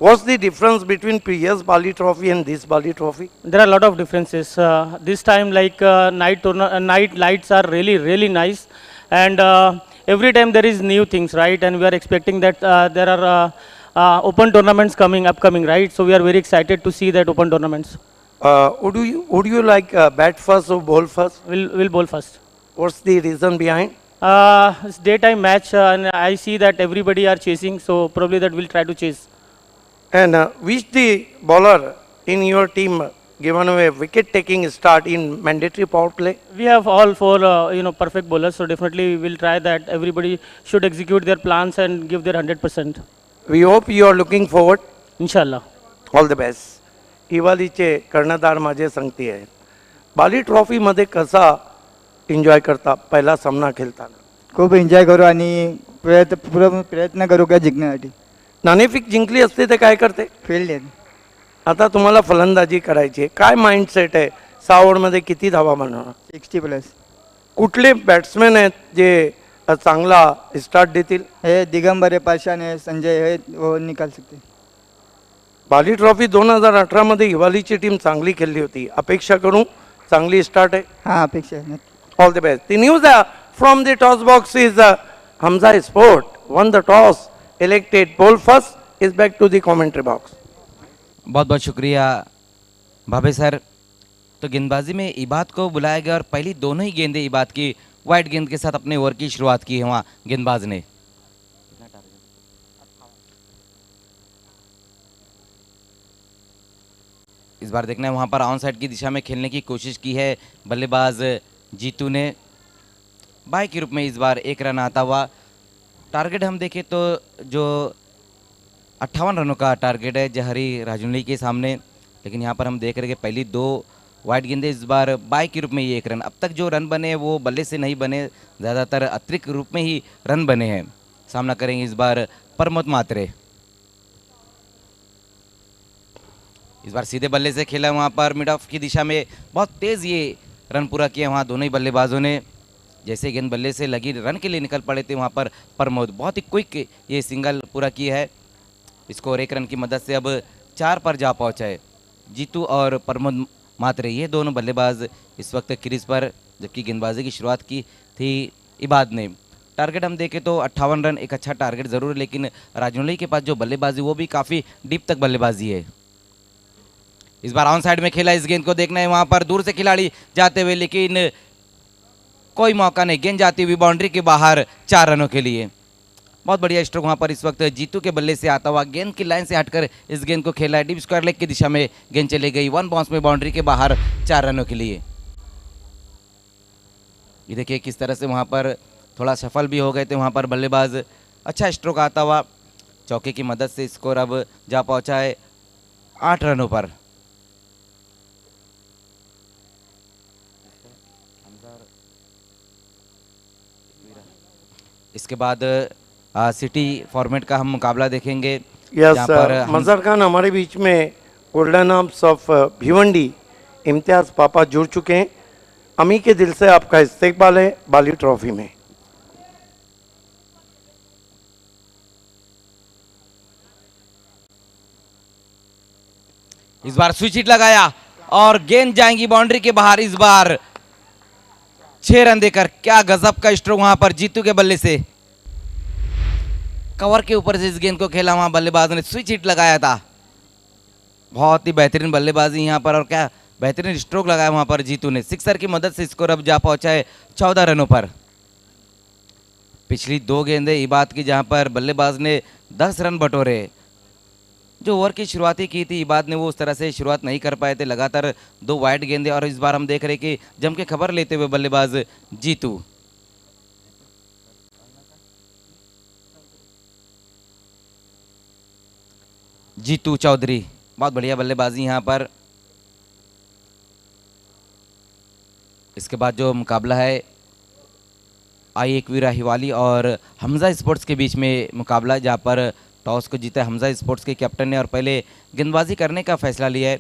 B: What's the difference between previous Bali Trophy and this Bali Trophy?
E: There are a lot of differences. This time, like night lights are really nice, and every time there is new things, right? And we are expecting that there are open tournaments upcoming, right? So we are very excited to see that open tournaments.
B: Would you like bat first or bowl first?
E: We'll bowl first.
B: What's the reason behind?
E: It's daytime match, and I see that everybody are chasing, so probably that we'll try to chase.
B: And which the bowler in your team given away wicket-taking start in mandatory power play?
E: We have all four, perfect bowlers, so definitely we'll try that. Everybody should execute their plans and give their 100%.
B: We hope you are looking forward.
E: Inshallah.
B: All the best. हिवालीचे कर्णधार माझे सांगते आहेत, बाली ट्रॉफीमध्ये कसा enjoy करता पहिला सामना खेळताना?
F: खूप एन्जॉय करू आणि प्रयत्न करू का जिंकण्यासाठी.
B: नाणेफेक जिंकली असते तर काय करते?
F: फील्ड आहे.
B: आता तुम्हाला फलंदाजी करायची आहे, काय माइंडसेट आहे? 6 ओव्हरमध्ये किती धावा बनवणार?
F: 60+.
B: कुठले बॅट्समॅन आहेत जे चांगला स्टार्ट देतील?
F: हे दिगंबर आहे, पाषाण आहे, संजय हे वो निकाल सकते.
B: बाली ट्रॉफी 2018 मध्ये हिवालीची टीम चांगली खेळली होती, अपेक्षा करू चांगली स्टार्ट आहे.
F: हां, अपेक्षा आहे.
B: All the best. The news from the toss box is Hamza sport one the toss, elected ball first, is back to the commentary box.
D: बहुत बहुत शुक्रिया भाभे सर। तो गेंदबाजी में इबाद को बुलाया गया और पहली दोनों ही गेंदें इबाद की वाइड गेंद के साथ अपने ओवर की शुरुआत की है वहाँ गेंदबाज ने। इस बार देखना है वहाँ पर ऑन साइड की दिशा में खेलने की कोशिश की है बल्लेबाज जीतू ने। बाई के रूप में इस बार 1 रन आता हुआ। टारगेट हम देखें तो जो 58 रनों का टारगेट है जहरी राजुली के सामने, लेकिन यहाँ पर हम देख रहे हैं कि पहली 2 वाइड गेंदें इस बार बाई के रूप में ही 1 रन। अब तक जो रन बने वो बल्ले से नहीं बने, ज़्यादातर अतिरिक्त रूप में ही रन बने हैं। सामना करेंगे इस बार प्रमोद मात्रे। इस बार सीधे बल्ले से खेला वहाँ पर मिड ऑफ की दिशा में, बहुत तेज़ ये रन पूरा किया वहाँ दोनों ही बल्लेबाजों ने। जैसे गेंद बल्ले से लगी रन के लिए निकल पड़े थे वहाँ पर प्रमोद, बहुत ही क्विक ये सिंगल पूरा किया है। स्कोर 1 रन की मदद से अब 4 पर जा पहुँचा है। जीतू और प्रमोद मात्रे ये दोनों बल्लेबाज इस वक्त क्रीज पर, जबकि गेंदबाजी की शुरुआत की थी इबाद ने। टारगेट हम देखें तो 58 रन एक अच्छा टारगेट ज़रूर है, लेकिन राजौली के पास जो बल्लेबाजी वो भी काफ़ी डीप तक बल्लेबाजी है। इस बार ऑन साइड में खेला, इस गेंद को देखना है वहाँ पर दूर से खिलाड़ी जाते हुए, लेकिन कोई मौका नहीं, गेंद जाती हुई बाउंड्री के बाहर 4 रनों के लिए। बहुत बढ़िया स्ट्रोक वहाँ पर इस वक्त जीतू के बल्ले से आता हुआ, गेंद की लाइन से हटकर इस गेंद को खेला है, डीप स्क्वायर लेग की दिशा में गेंद चली गई, 1 बाउंस में बाउंड्री के बाहर 4 रनों के लिए। ये देखिए किस तरह से वहाँ पर थोड़ा सफल भी हो गए थे वहाँ पर बल्लेबाज। अच्छा स्ट्रोक आता हुआ, चौके की मदद से स्कोर अब जा पहुँचा है 8 रनों पर। इसके बाद सिटी फॉर्मेट का हम मुकाबला देखेंगे।
B: यस, मजहर खान हमारे बीच में गोल्डन आर्म्स ऑफ भिवंडी इम्तियाज़ पापा जुड़ चुके हैं। अमी के दिल से आपका इस्तेकबाल है बाली ट्रॉफी में।
D: इस बार स्विच हिट लगाया और गेंद जाएंगी बाउंड्री के बाहर। इस बार 6 रन देकर क्या गजब का स्ट्रोक वहां पर जीतू के बल्ले से। कवर के ऊपर से इस गेंद को खेला, वहाँ बल्लेबाज ने स्विच हिट लगाया था। बहुत ही बेहतरीन बल्लेबाजी यहाँ पर, और क्या बेहतरीन स्ट्रोक लगाया वहाँ पर जीतू ने। सिक्सर की मदद से स्कोर अब जा पहुँचा है 14 रनों पर। पिछली 2 गेंदें इबाद की, जहाँ पर बल्लेबाज ने 10 रन बटोरे। जो ओवर की शुरुआती की थी इबाद ने, वो उस तरह से शुरुआत नहीं कर पाए थे, लगातार 2 वाइड गेंदें, और इस बार हम देख रहे कि जम के खबर लेते हुए बल्लेबाज जीतू। जीतू चौधरी, बहुत बढ़िया बल्लेबाजी यहाँ पर। इसके बाद जो मुकाबला है आई एकवीरा हिवाली और हमजा स्पोर्ट्स के बीच में मुकाबला, जहाँ पर टॉस को जीता हमजा स्पोर्ट्स के कैप्टन ने और पहले गेंदबाजी करने का फैसला लिया है।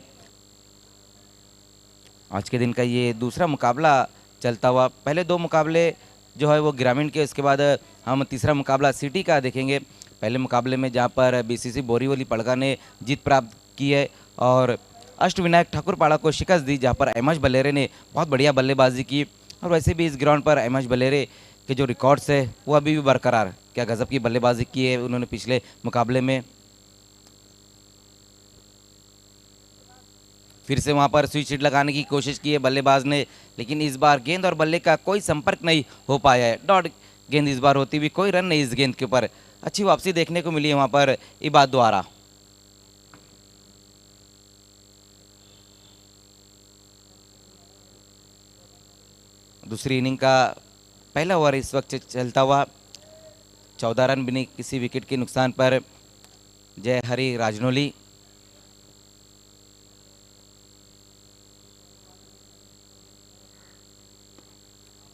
D: आज के दिन का ये दूसरा मुकाबला चलता हुआ। पहले 2 मुकाबले जो है वो ग्रामीण के, इसके बाद हम तीसरा मुकाबला सिटी का देखेंगे। पहले मुकाबले में जहाँ पर बीसीसी बोरीवली पड़गा ने जीत प्राप्त की है और अष्टविनायक ठाकुरपाड़ा को शिकस्त दी, जहाँ पर एमएच बलेरे ने बहुत बढ़िया बल्लेबाजी की। और वैसे भी इस ग्राउंड पर एमएच बलेरे के जो रिकॉर्ड्स है वो अभी भी बरकरार। क्या गजब की बल्लेबाजी की है उन्होंने पिछले मुकाबले में। फिर से वहाँ पर स्विच हिट लगाने की कोशिश की है बल्लेबाज ने, लेकिन इस बार गेंद और बल्ले का कोई संपर्क नहीं हो पाया है। डॉट गेंद इस बार होती हुई, कोई रन नहीं इस गेंद के ऊपर। अच्छी वापसी देखने को मिली है वहाँ पर इबाद द्वारा। दूसरी इनिंग का पहला ओवर इस वक्त चलता हुआ। 14 रन बिना किसी विकेट के नुकसान पर जय हरि राजनौली।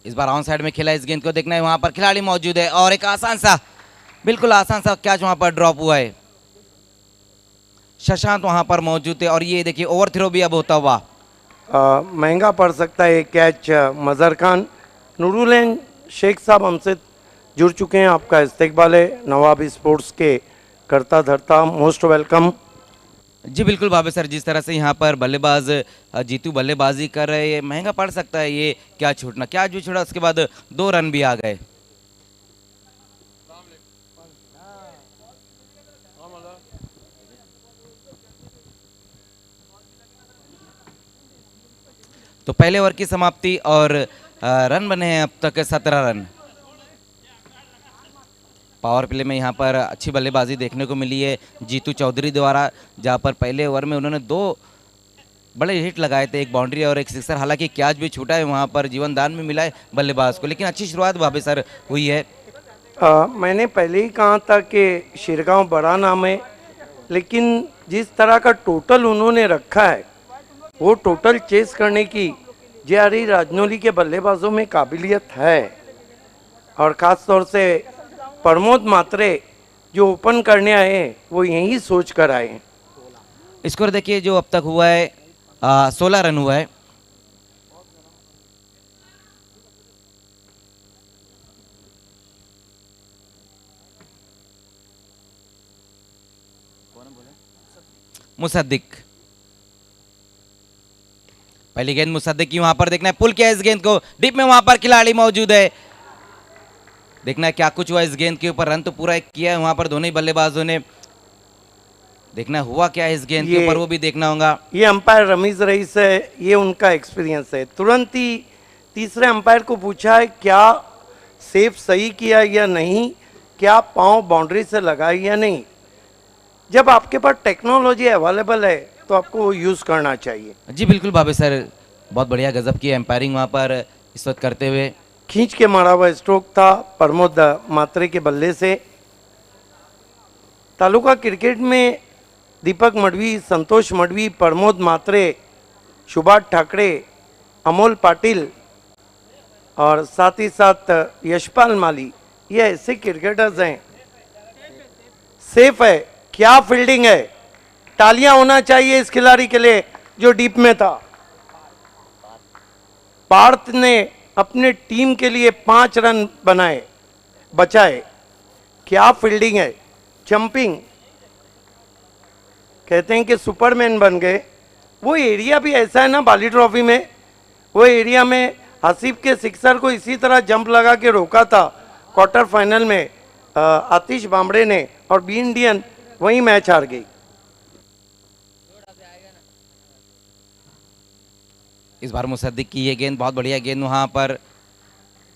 D: इस बार ऑन साइड में खेला, इस गेंद को देखना है, वहां पर खिलाड़ी मौजूद है और एक आसान सा, बिल्कुल आसान सा कैच वहां पर ड्रॉप हुआ है। शशांक वहां पर मौजूद थे और ये देखिए ओवर थ्रो भी अब होता हुआ।
B: महंगा पड़ सकता है कैच। मज़हर खान, नूरुल शेख साहब हमसे जुड़ चुके हैं, आपका इस्तकबाल है नवाब स्पोर्ट्स के करता धरता, मोस्ट वेलकम।
D: जी बिल्कुल भावे सर, जिस तरह से यहाँ पर बल्लेबाज जीतू बल्लेबाजी कर रहे हैं, महंगा पड़ सकता है ये क्या छूटना। क्या जो छोड़ा उसके बाद 2 रन भी आ गए। तो पहले ओवर की समाप्ति और रन बने हैं अब तक 17 रन। पावर प्ले में यहाँ पर अच्छी बल्लेबाजी देखने को मिली है जीतू चौधरी द्वारा, जहाँ पर पहले ओवर में उन्होंने 2 बड़े हिट लगाए थे, एक बाउंड्री और एक सिक्सर। हालांकि कैच भी छूटा है, वहाँ पर जीवन दान भी मिला है बल्लेबाज को, लेकिन अच्छी शुरुआत भाभी सर हुई है।
B: मैंने पहले ही कहा था कि शिरगांव बड़ा नाम है, लेकिन जिस तरह का टोटल उन्होंने रखा है वो टोटल चेस करने की जे राजनौली के बल्लेबाजों में काबिलियत है। और ख़ास तौर से प्रमोद मात्रे जो ओपन करने आए हैं वो यही सोच कर आए हैं।
D: स्कोर देखिए जो अब तक हुआ है 16 रन हुआ है। मुसद्दिक, पहली गेंद मुसद्दिक की, वहां पर देखना है पुल किया इस गेंद को, डीप में वहां पर खिलाड़ी मौजूद है, देखना है क्या कुछ हुआ इस गेंद के ऊपर। रन तो पूरा एक किया है वहां पर दोनों ही बल्लेबाजों ने, देखना हुआ क्या है इस गेंद के ऊपर वो भी देखना होगा।
B: ये अंपायर रमीज रईस है, ये उनका एक्सपीरियंस है। तुरंत ही तीसरे अंपायर को पूछा है क्या सेफ सही किया या नहीं, क्या पांव बाउंड्री से लगाई या नहीं। जब आपके पास टेक्नोलॉजी अवेलेबल है तो आपको वो यूज़ करना चाहिए।
D: जी बिल्कुल भाभी सर, बहुत बढ़िया गजब की एम्पायरिंग वहाँ पर इस वक्त करते हुए।
B: खींच के मारा हुआ स्ट्रोक था प्रमोद मात्रे के बल्ले से। तालुका क्रिकेट में दीपक मडवी, संतोष मडवी, प्रमोद मात्रे, सुभाष ठाकरे, अमोल पाटिल और साथ ही साथ यशपाल माली, ये ऐसे क्रिकेटर्स हैं। सेफ है, क्या फील्डिंग है, तालियां होना चाहिए इस खिलाड़ी के लिए जो डीप में था। पार्थ ने अपने टीम के लिए 5 रन बचाए। क्या फील्डिंग है, जंपिंग, कहते हैं कि सुपरमैन बन गए। वो एरिया भी ऐसा है ना बाली ट्रॉफी में, वो एरिया में आसिफ के सिक्सर को इसी तरह जंप लगा के रोका था क्वार्टर फाइनल में, आतिश बामड़े ने, और बी इंडियन वही मैच हार गई।
D: इस बार मुसद्दिक की ये गेंद बहुत बढ़िया गेंद, वहाँ पर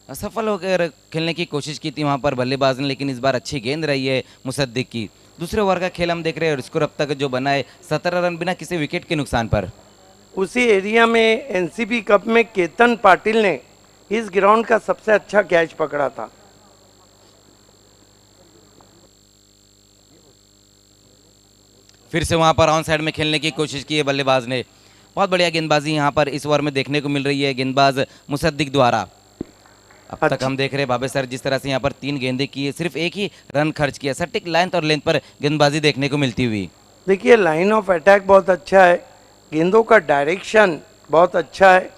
D: सफल होकर खेलने की कोशिश की थी वहाँ पर बल्लेबाज ने, लेकिन इस बार अच्छी गेंद रही है मुसद्दिक की। दूसरे ओवर का खेल हम देख रहे हैं और स्कोर अब तक जो बना है 17 रन बिना किसी विकेट के नुकसान पर।
B: उसी एरिया में एनसीबी कप में केतन पाटिल ने इस ग्राउंड का सबसे अच्छा कैच पकड़ा था।
D: फिर से वहाँ पर ऑन साइड में खेलने की कोशिश की है बल्लेबाज ने। बहुत बढ़िया गेंदबाजी यहाँ पर इस ओवर में देखने को मिल रही है गेंदबाज मुसद्दिक द्वारा। अब तक हम देख रहे हैं बाबे सर जिस तरह से यहाँ पर 3 गेंदें की है, सिर्फ एक ही रन खर्च किया। सटीक लेंथ और लेंथ पर गेंदबाजी देखने को मिलती हुई।
B: देखिए लाइन ऑफ अटैक बहुत अच्छा है, गेंदों का डायरेक्शन बहुत अच्छा है।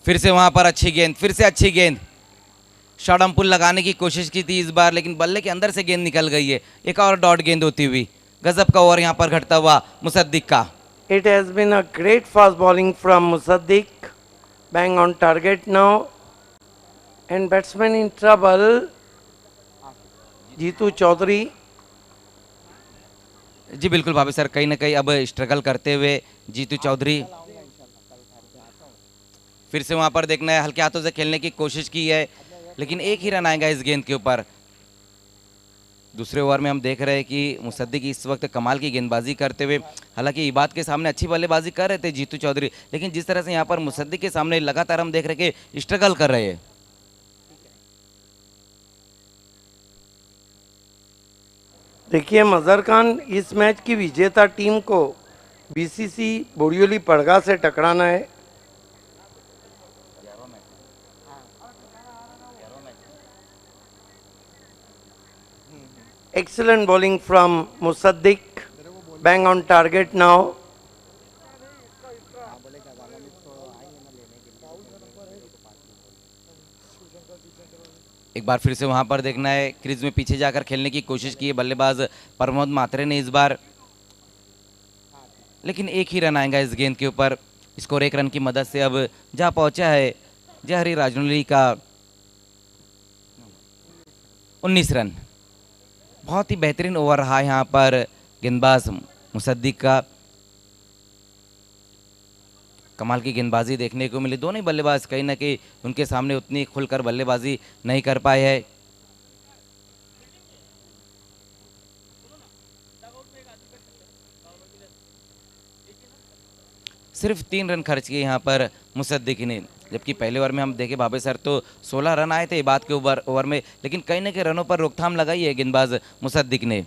D: फिर से वहां पर अच्छी गेंद, फिर से अच्छी गेंद। शॉर्ट पुल लगाने की कोशिश की थी इस बार, लेकिन बल्ले के अंदर से गेंद निकल गई है। एक और डॉट गेंद होती हुई। गजब का ओवर यहाँ पर घटता हुआ मुसद्दिक का।
B: It has been a great fast bowling from Musaddiq. Bang on target now. And batsman in trouble. Jitu Chaudhary.
D: जी बिल्कुल भाभी सर, कहीं ना कहीं अब स्ट्रगल करते हुए जीतू चौधरी। फिर से वहां पर देखना है, हल्के हाथों से खेलने की कोशिश की है, लेकिन एक ही रन आएगा इस गेंद के ऊपर। दूसरे ओवर में हम देख रहे हैं कि मुसद्दिक इस वक्त कमाल की गेंदबाजी करते हुए, हालांकि इबाद के सामने अच्छी बल्लेबाजी कर रहे थे जीतू चौधरी, लेकिन जिस तरह से यहाँ पर मुसद्दिक के सामने लगातार हम देख रहे हैं कि स्ट्रगल कर रहे हैं।
B: देखिए मजहर खान, इस मैच की विजेता टीम को बीसीसी बोरियोली पड़गा से टकराना है। Excellent bowling from Musaddiq. Bang on target now.
D: एक बार फिर से वहां पर देखना है, क्रीज में पीछे जाकर खेलने की कोशिश की है बल्लेबाज प्रमोद मात्रे ने इस बार, लेकिन एक ही रन आएगा इस गेंद के ऊपर। स्कोर 1 रन की मदद से अब जा पहुंचा है जयहरी राजनौली का 19 रन। बहुत ही बेहतरीन ओवर रहा यहाँ पर गेंदबाज मुसद्दिक का। कमाल की गेंदबाजी देखने को मिली। दोनों ही बल्लेबाज कहीं ना कहीं उनके सामने उतनी खुलकर बल्लेबाजी नहीं कर पाए हैं। सिर्फ 3 रन खर्च किए यहाँ पर मुसद्दिक ने, जबकि पहले ओवर में हम देखे भाभी सर तो 16 रन आए थे इबाद के ओवर में, लेकिन कहीं ना कहीं रनों पर रोकथाम लगाई है गेंदबाज मुसद्दिक ने।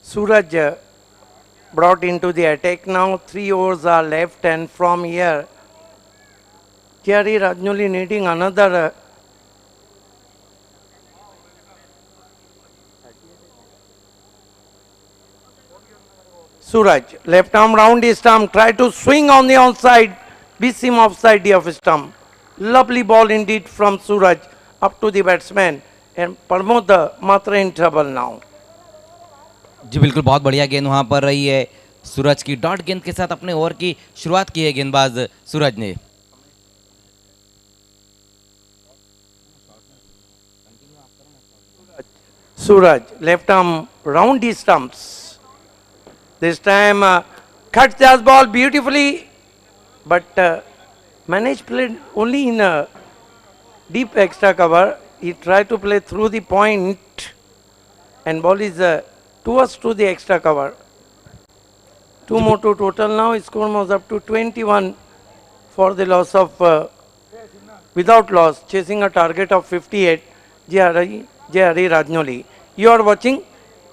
B: Suraj brought into the attack now. 3 overs are left, and from here, Thierry Rajnoli needing another. Suraj, left arm round his stump, try to swing on the onside, beat him offside the off stump. Lovely ball indeed from Suraj up to the batsman, and Pramod Matra in trouble now.
D: जी बिल्कुल, बहुत बढ़िया गेंद वहां पर रही है सूरज की। Dot गेंद के साथ अपने ओवर की शुरुआत की है गेंदबाज सूरज ने।
B: Suraj, left arm round his stumps. This time cuts the ball beautifully, but managed play only in a deep extra cover. He tried to play through the point, and ball is towards to the extra cover. 2 more to total now. Score was up to 21 for the loss of without loss, chasing a target of 58. J.R.A. Rajnoli. You are watching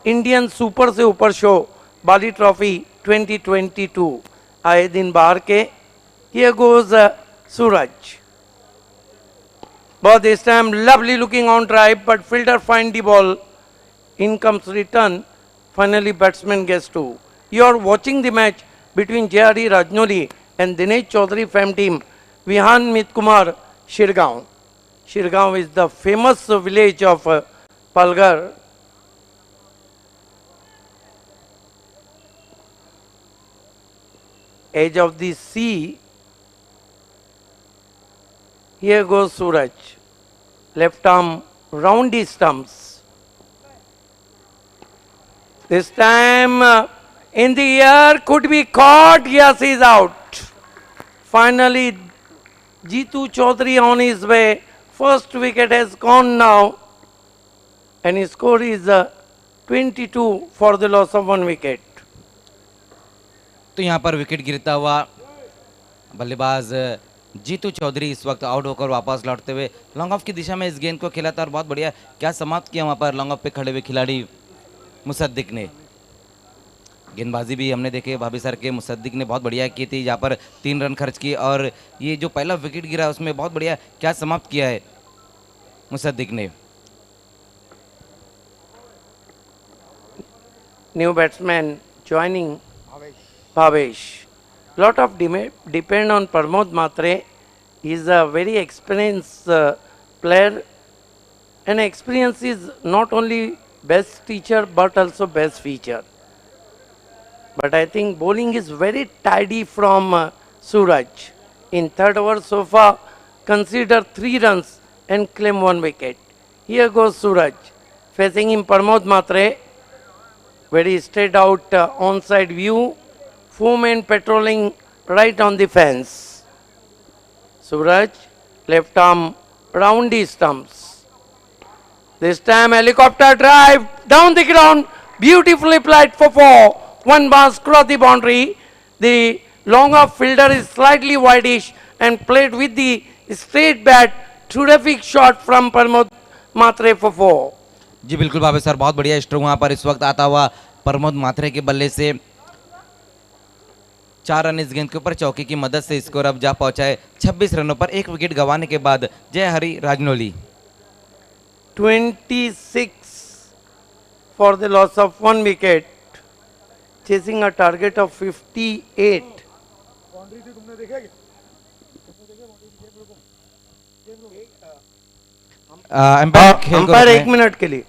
B: Indian Super Se Upar Show, Bali Trophy 2022. आए दिन बाहर के. Here goes Suraj. But this time lovely looking on drive, but fielder find the ball. In comes return. Finally batsman gets two. You are watching the match between J.R.E. Rajnoli and Dinesh Chaudhary fam team. Vihan Mitkumar, Shirgaon. Shirgaon is the famous village of Palghar. Edge of the sea. Here goes Suraj. Left arm round the stumps. This time in the air, could be caught. Yes, he's out. Finally, Jitu Chaudhary on his way. First wicket has gone now. And his score is 22 for the loss of 1 wicket.
D: तो यहाँ पर wicket गिरता हुआ बल्लेबाज जीतू चौधरी इस वक्त out होकर वापस लौटते हुए लॉन्ग ऑफ की दिशा में इस गेंद को खेला था और बहुत बढ़िया क्या समाप्त किया वहाँ पर लॉन्ग ऑफ पे खड़े हुए खिलाड़ी मुसद्दिक ने. गेंदबाजी भी हमने देखे भाभी सर के मुसद्दिक ने बहुत बढ़िया की थी, यहाँ पर 3 रन खर्च किए और ये जो पहला विकेट गिरा उसमें बहुत बढ़िया क्या समाप्त किया है मुसद्दिक ने.
B: New batsman joining Bhavesh. Lot of depend on Pramod Matre. He is a very experienced player, and experience is not only best teacher but also best feature. But I think bowling is very tidy from Suraj. In third over so far, consider 3 runs and claim 1 wicket. Here goes Suraj. Facing him Pramod Matre. Very straight out onside view. 4 men patrolling right on the fence. Suraj, left arm round the stumps. This time helicopter drive down the ground. Beautifully played for 4. 1 bounce cross the boundary. The long off fielder is slightly wideish and played with the straight bat. Terrific shot from Pramod Matre for 4.
D: जी बिल्कुल भावे sir, बहुत बढ़िया stroke वहाँ पर इस वक्त आता हुआ प्रमोद मात्रे के बल्ले से 4 रन इस गेंद के ऊपर चौके की मदद से स्कोर अब जा पहुंचा है 26 रनों पर 1 विकेट गंवाने के बाद जय Hari राजनौली.
B: 26 for the loss of 1 wicket, chasing a target of 58. Umpire 1 minute के लिए.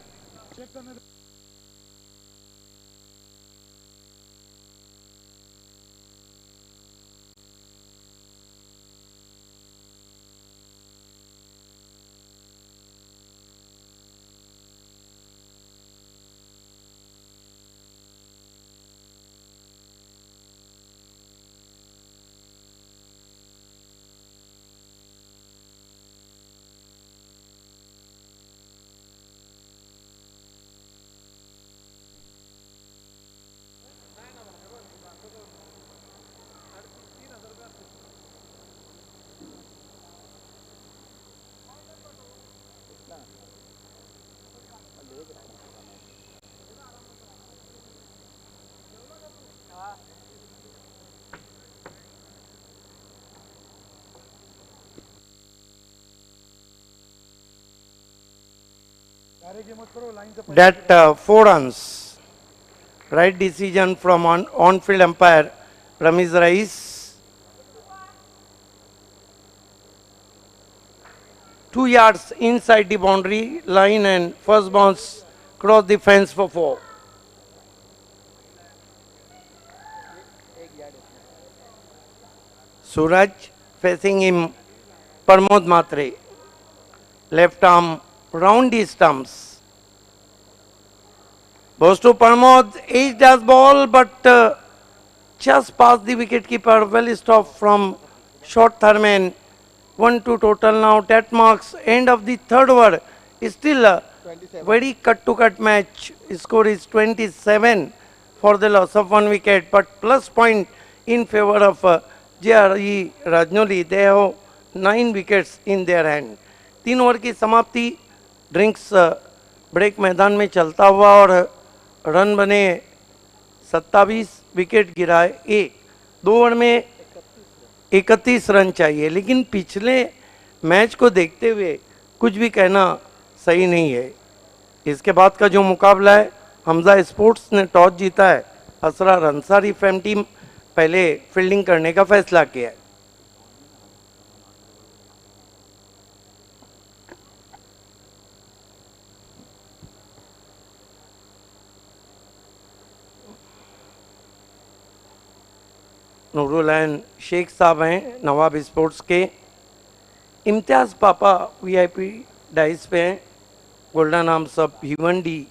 B: That 4 runs. Right decision from on-field umpire Ramiz Rais. 2 yards inside the boundary line and first bounce cross the fence for 4. Suraj facing him Pramod Matre. Left arm round the stumps. Goes to Pramod, edge does ball, but just past the wicketkeeper. Well stopped from short Thurman. 1-2 total now. That marks end of the third over. Still a very cut-to-cut match. Score is 27 for the loss of 1 wicket, but plus point in favor of J.R.E. Rajnoli. They have 9 wickets in their hand. 3 over की समाप्ति. Drinks break मैदान में चलता हुआ और run बने 27, wicket गिराए 1. 2 over में 31 रन चाहिए, लेकिन पिछले मैच को देखते हुए कुछ भी कहना सही नहीं है। इसके बाद का जो मुकाबला है, हमजा स्पोर्ट्स ने टॉस जीता है, असरार अंसारी फैम टीम पहले फील्डिंग करने का फैसला किया है। नूरुलैन शेख साहब हैं नवाब स्पोर्ट्स के। इम्तियाज़ पापा वीआईपी डाइस पे हैं, गोल्डन आर्म्स ऑफ भिवंडी।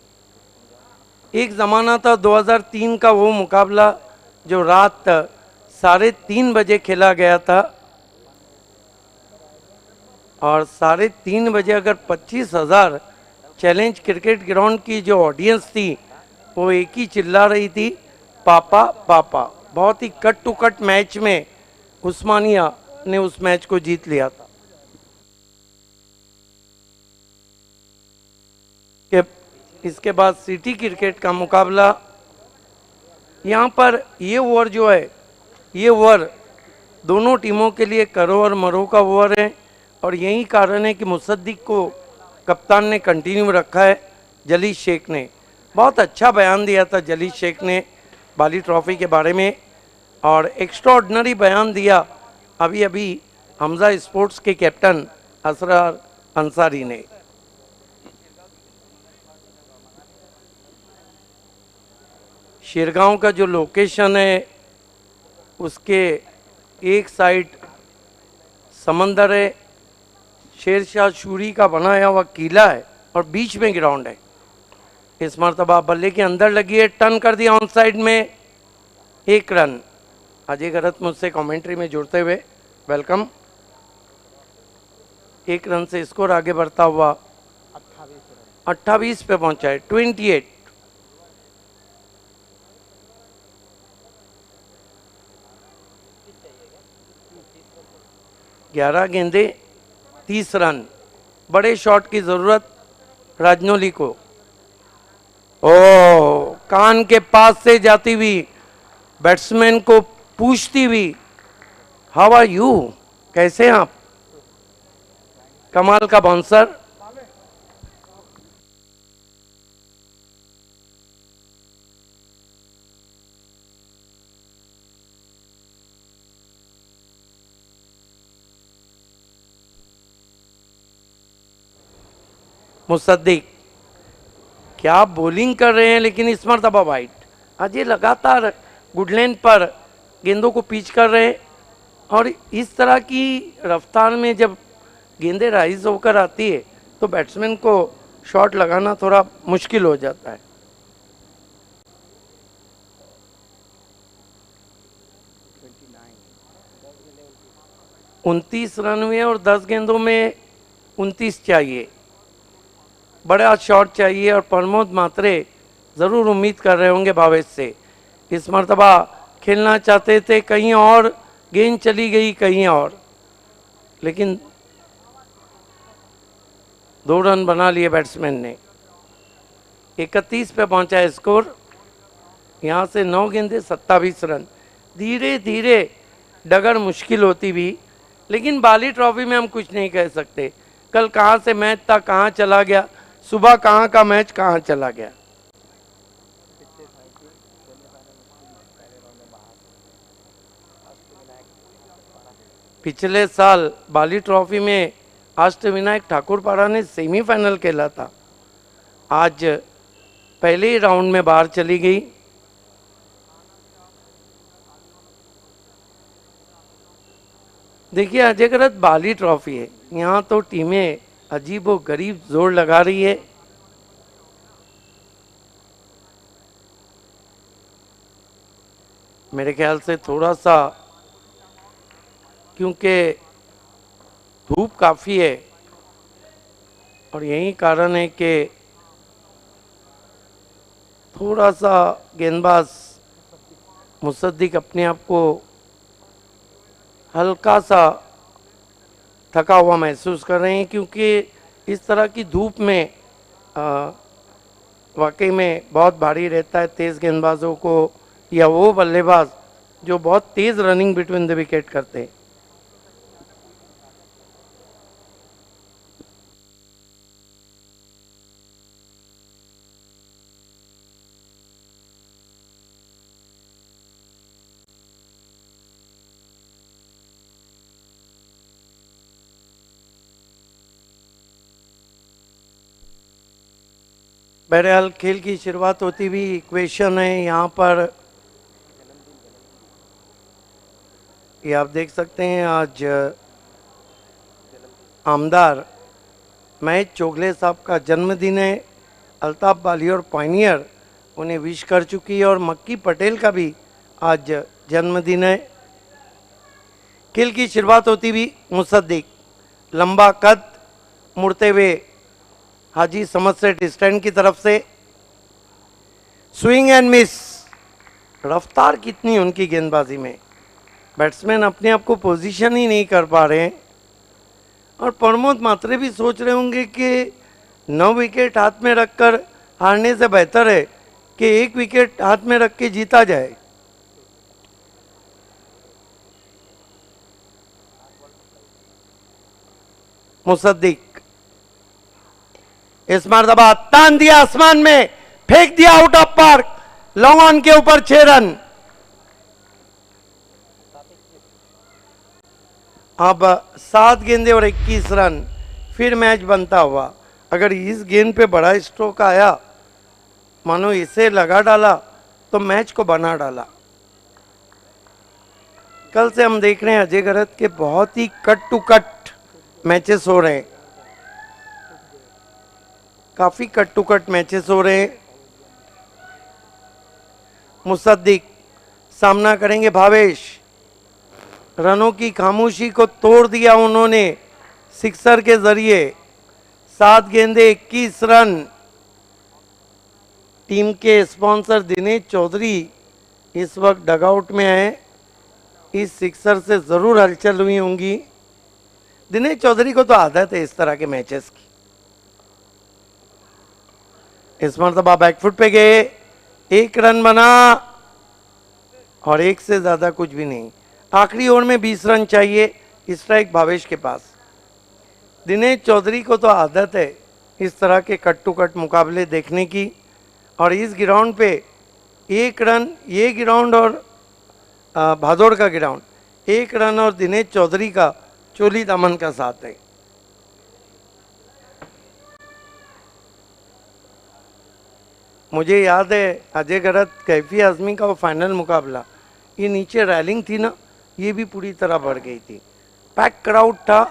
B: एक ज़माना था 2003 का वो मुकाबला जो रात 3:30 बजे खेला गया था, और 3:30 बजे अगर 25,000 चैलेंज क्रिकेट ग्राउंड की जो ऑडियंस थी वो एक ही चिल्ला रही थी, पापा पापा। बहुत ही कट टू कट मैच में उस्मानिया ने उस मैच को जीत लिया था। इसके बाद सिटी क्रिकेट का मुकाबला, यहाँ पर ये ओवर जो है, ये ओवर दोनों टीमों के लिए करो और मरो का ओवर है, और यही कारण है कि मुसद्दिक को कप्तान ने कंटिन्यू रखा है। जलील शेख ने बहुत अच्छा बयान दिया था, जलील शेख ने बाली ट्रॉफी के बारे में, और एक्स्ट्राऑर्डिनरी बयान दिया अभी अभी हमजा स्पोर्ट्स के कैप्टन असरार अंसारी ने। शिरगांव का जो लोकेशन है उसके एक साइड समंदर है, शेरशाह सूरी का बनाया हुआ किला है, और बीच में ग्राउंड है। इस मरतबा बल्ले के अंदर लगी है, टर्न कर दिया ऑन साइड में, 1 रन। अजय गरत मुझसे कमेंट्री में जुड़ते हुए वेलकम। 1 रन से स्कोर आगे बढ़ता हुआ 28 पे पहुंचा है, 28। ग्यारह गेंदे 30 रन। बड़े शॉट की जरूरत राजनौली को। ओ, कान के पास से जाती हुई बैट्समैन को पूछती हुई, हाउ आर यू, कैसे हैं आप। कमाल का बाउंसर। मुसद्दिक क्या बॉलिंग कर रहे हैं, लेकिन इस मरतबा वाइट। अजय लगातार गुडलैंड पर गेंदों को पिच कर रहे हैं, और इस तरह की रफ्तार में जब गेंदें राइज होकर आती है तो बैट्समैन को शॉट लगाना थोड़ा मुश्किल हो जाता है। उनतीस रन हुए और 10 गेंदों में 29 चाहिए। बड़ा शॉट चाहिए, और प्रमोद मात्रे ज़रूर उम्मीद कर रहे होंगे भावेश से। इस मरतबा खेलना चाहते थे कहीं और, गेंद चली गई कहीं और, लेकिन 2 रन बना लिए बैट्समैन ने। 31 पे पहुंचा है स्कोर। यहाँ से 9 गेंदे 27 रन। धीरे धीरे डगर मुश्किल होती भी, लेकिन बाली ट्रॉफी में हम कुछ नहीं कह सकते। कल कहाँ से मैच था, कहाँ चला गया, सुबह कहाँ का मैच कहाँ चला गया। पिछले साल बाली ट्रॉफी में अष्टविनायक ठाकुरपाड़ा ने सेमीफाइनल खेला था, आज पहले ही राउंड में बाहर चली गई। देखिए अजय गरत, बाली ट्रॉफी है, यहाँ तो टीमें अजीब व गरीब जोर लगा रही है। मेरे ख्याल से थोड़ा सा, क्योंकि धूप काफ़ी है, और यही कारण है कि थोड़ा सा गेंदबाज मुसद्दिक अपने आप को हल्का सा थका हुआ महसूस कर रहे हैं, क्योंकि इस तरह की धूप में वाकई में बहुत भारी रहता है तेज़ गेंदबाजों को, या वो बल्लेबाज जो बहुत तेज रनिंग बिटवीन द विकेट करते हैं। बहरहाल खेल की शुरुआत होती हुई इक्वेशन है यहाँ पर, ये आप देख सकते हैं। आज आमदार महेश चोगले साहब का जन्मदिन है। अल्ताफ बाली और पायनियर उन्हें विश कर चुकी है और मक्की पटेल का भी आज जन्मदिन है। खेल की शुरुआत होती हुई मुसद्दिक, लंबा कद, मुड़ते हुए हाजी समझ सेट स्टैंड की तरफ से, स्विंग एंड मिस। रफ्तार कितनी उनकी गेंदबाजी में, बैट्समैन अपने आप को पोजीशन ही नहीं कर पा रहे हैं। और प्रमोद मात्रे भी सोच रहे होंगे कि 9 विकेट हाथ में रखकर हारने से बेहतर है कि 1 विकेट हाथ में रख के जीता जाए। मुसद्दिक इस मरतबा तान दिया आसमान में, फेंक दिया out of park, long on के ऊपर 6 रन। अब 7 गेंदे और 21 रन, फिर मैच बनता हुआ। अगर इस गेंद पे बड़ा स्ट्रोक आया, मानो इसे लगा डाला, तो मैच को बना डाला। कल से हम देख रहे हैं अजय गरत के बहुत ही कट टू कट मैचेस हो रहे हैं, काफी कट टू कट मैचेस हो रहे हैं। मुसद्दिक सामना करेंगे भावेश, रनों की खामोशी को तोड़ दिया उन्होंने सिक्सर के जरिए। 7 गेंदे 21 रन। टीम के स्पॉन्सर दिनेश चौधरी इस वक्त डगआउट में है, इस सिक्सर से जरूर हलचल हुई होंगी। दिनेश चौधरी को तो आदत है इस तरह के मैचेस की। इस मरतबा बैकफुट पे गए, 1 रन बना और 1 से ज्यादा कुछ भी नहीं। आखिरी ओवर में 20 रन चाहिए, स्ट्राइक भावेश के पास। दिनेश चौधरी को तो आदत है इस तरह के कट टू कट मुकाबले देखने की। और इस ग्राउंड पे 1 रन, ये ग्राउंड और भादौड़ का ग्राउंड, 1 रन और दिनेश चौधरी का चोली दामन का साथ है। मुझे याद है अजय गरत कैफी आजमी का वो फाइनल मुकाबला, ये नीचे रैलिंग थी ना, ये भी पूरी तरह बढ़ गई थी। पैक क्राउड था,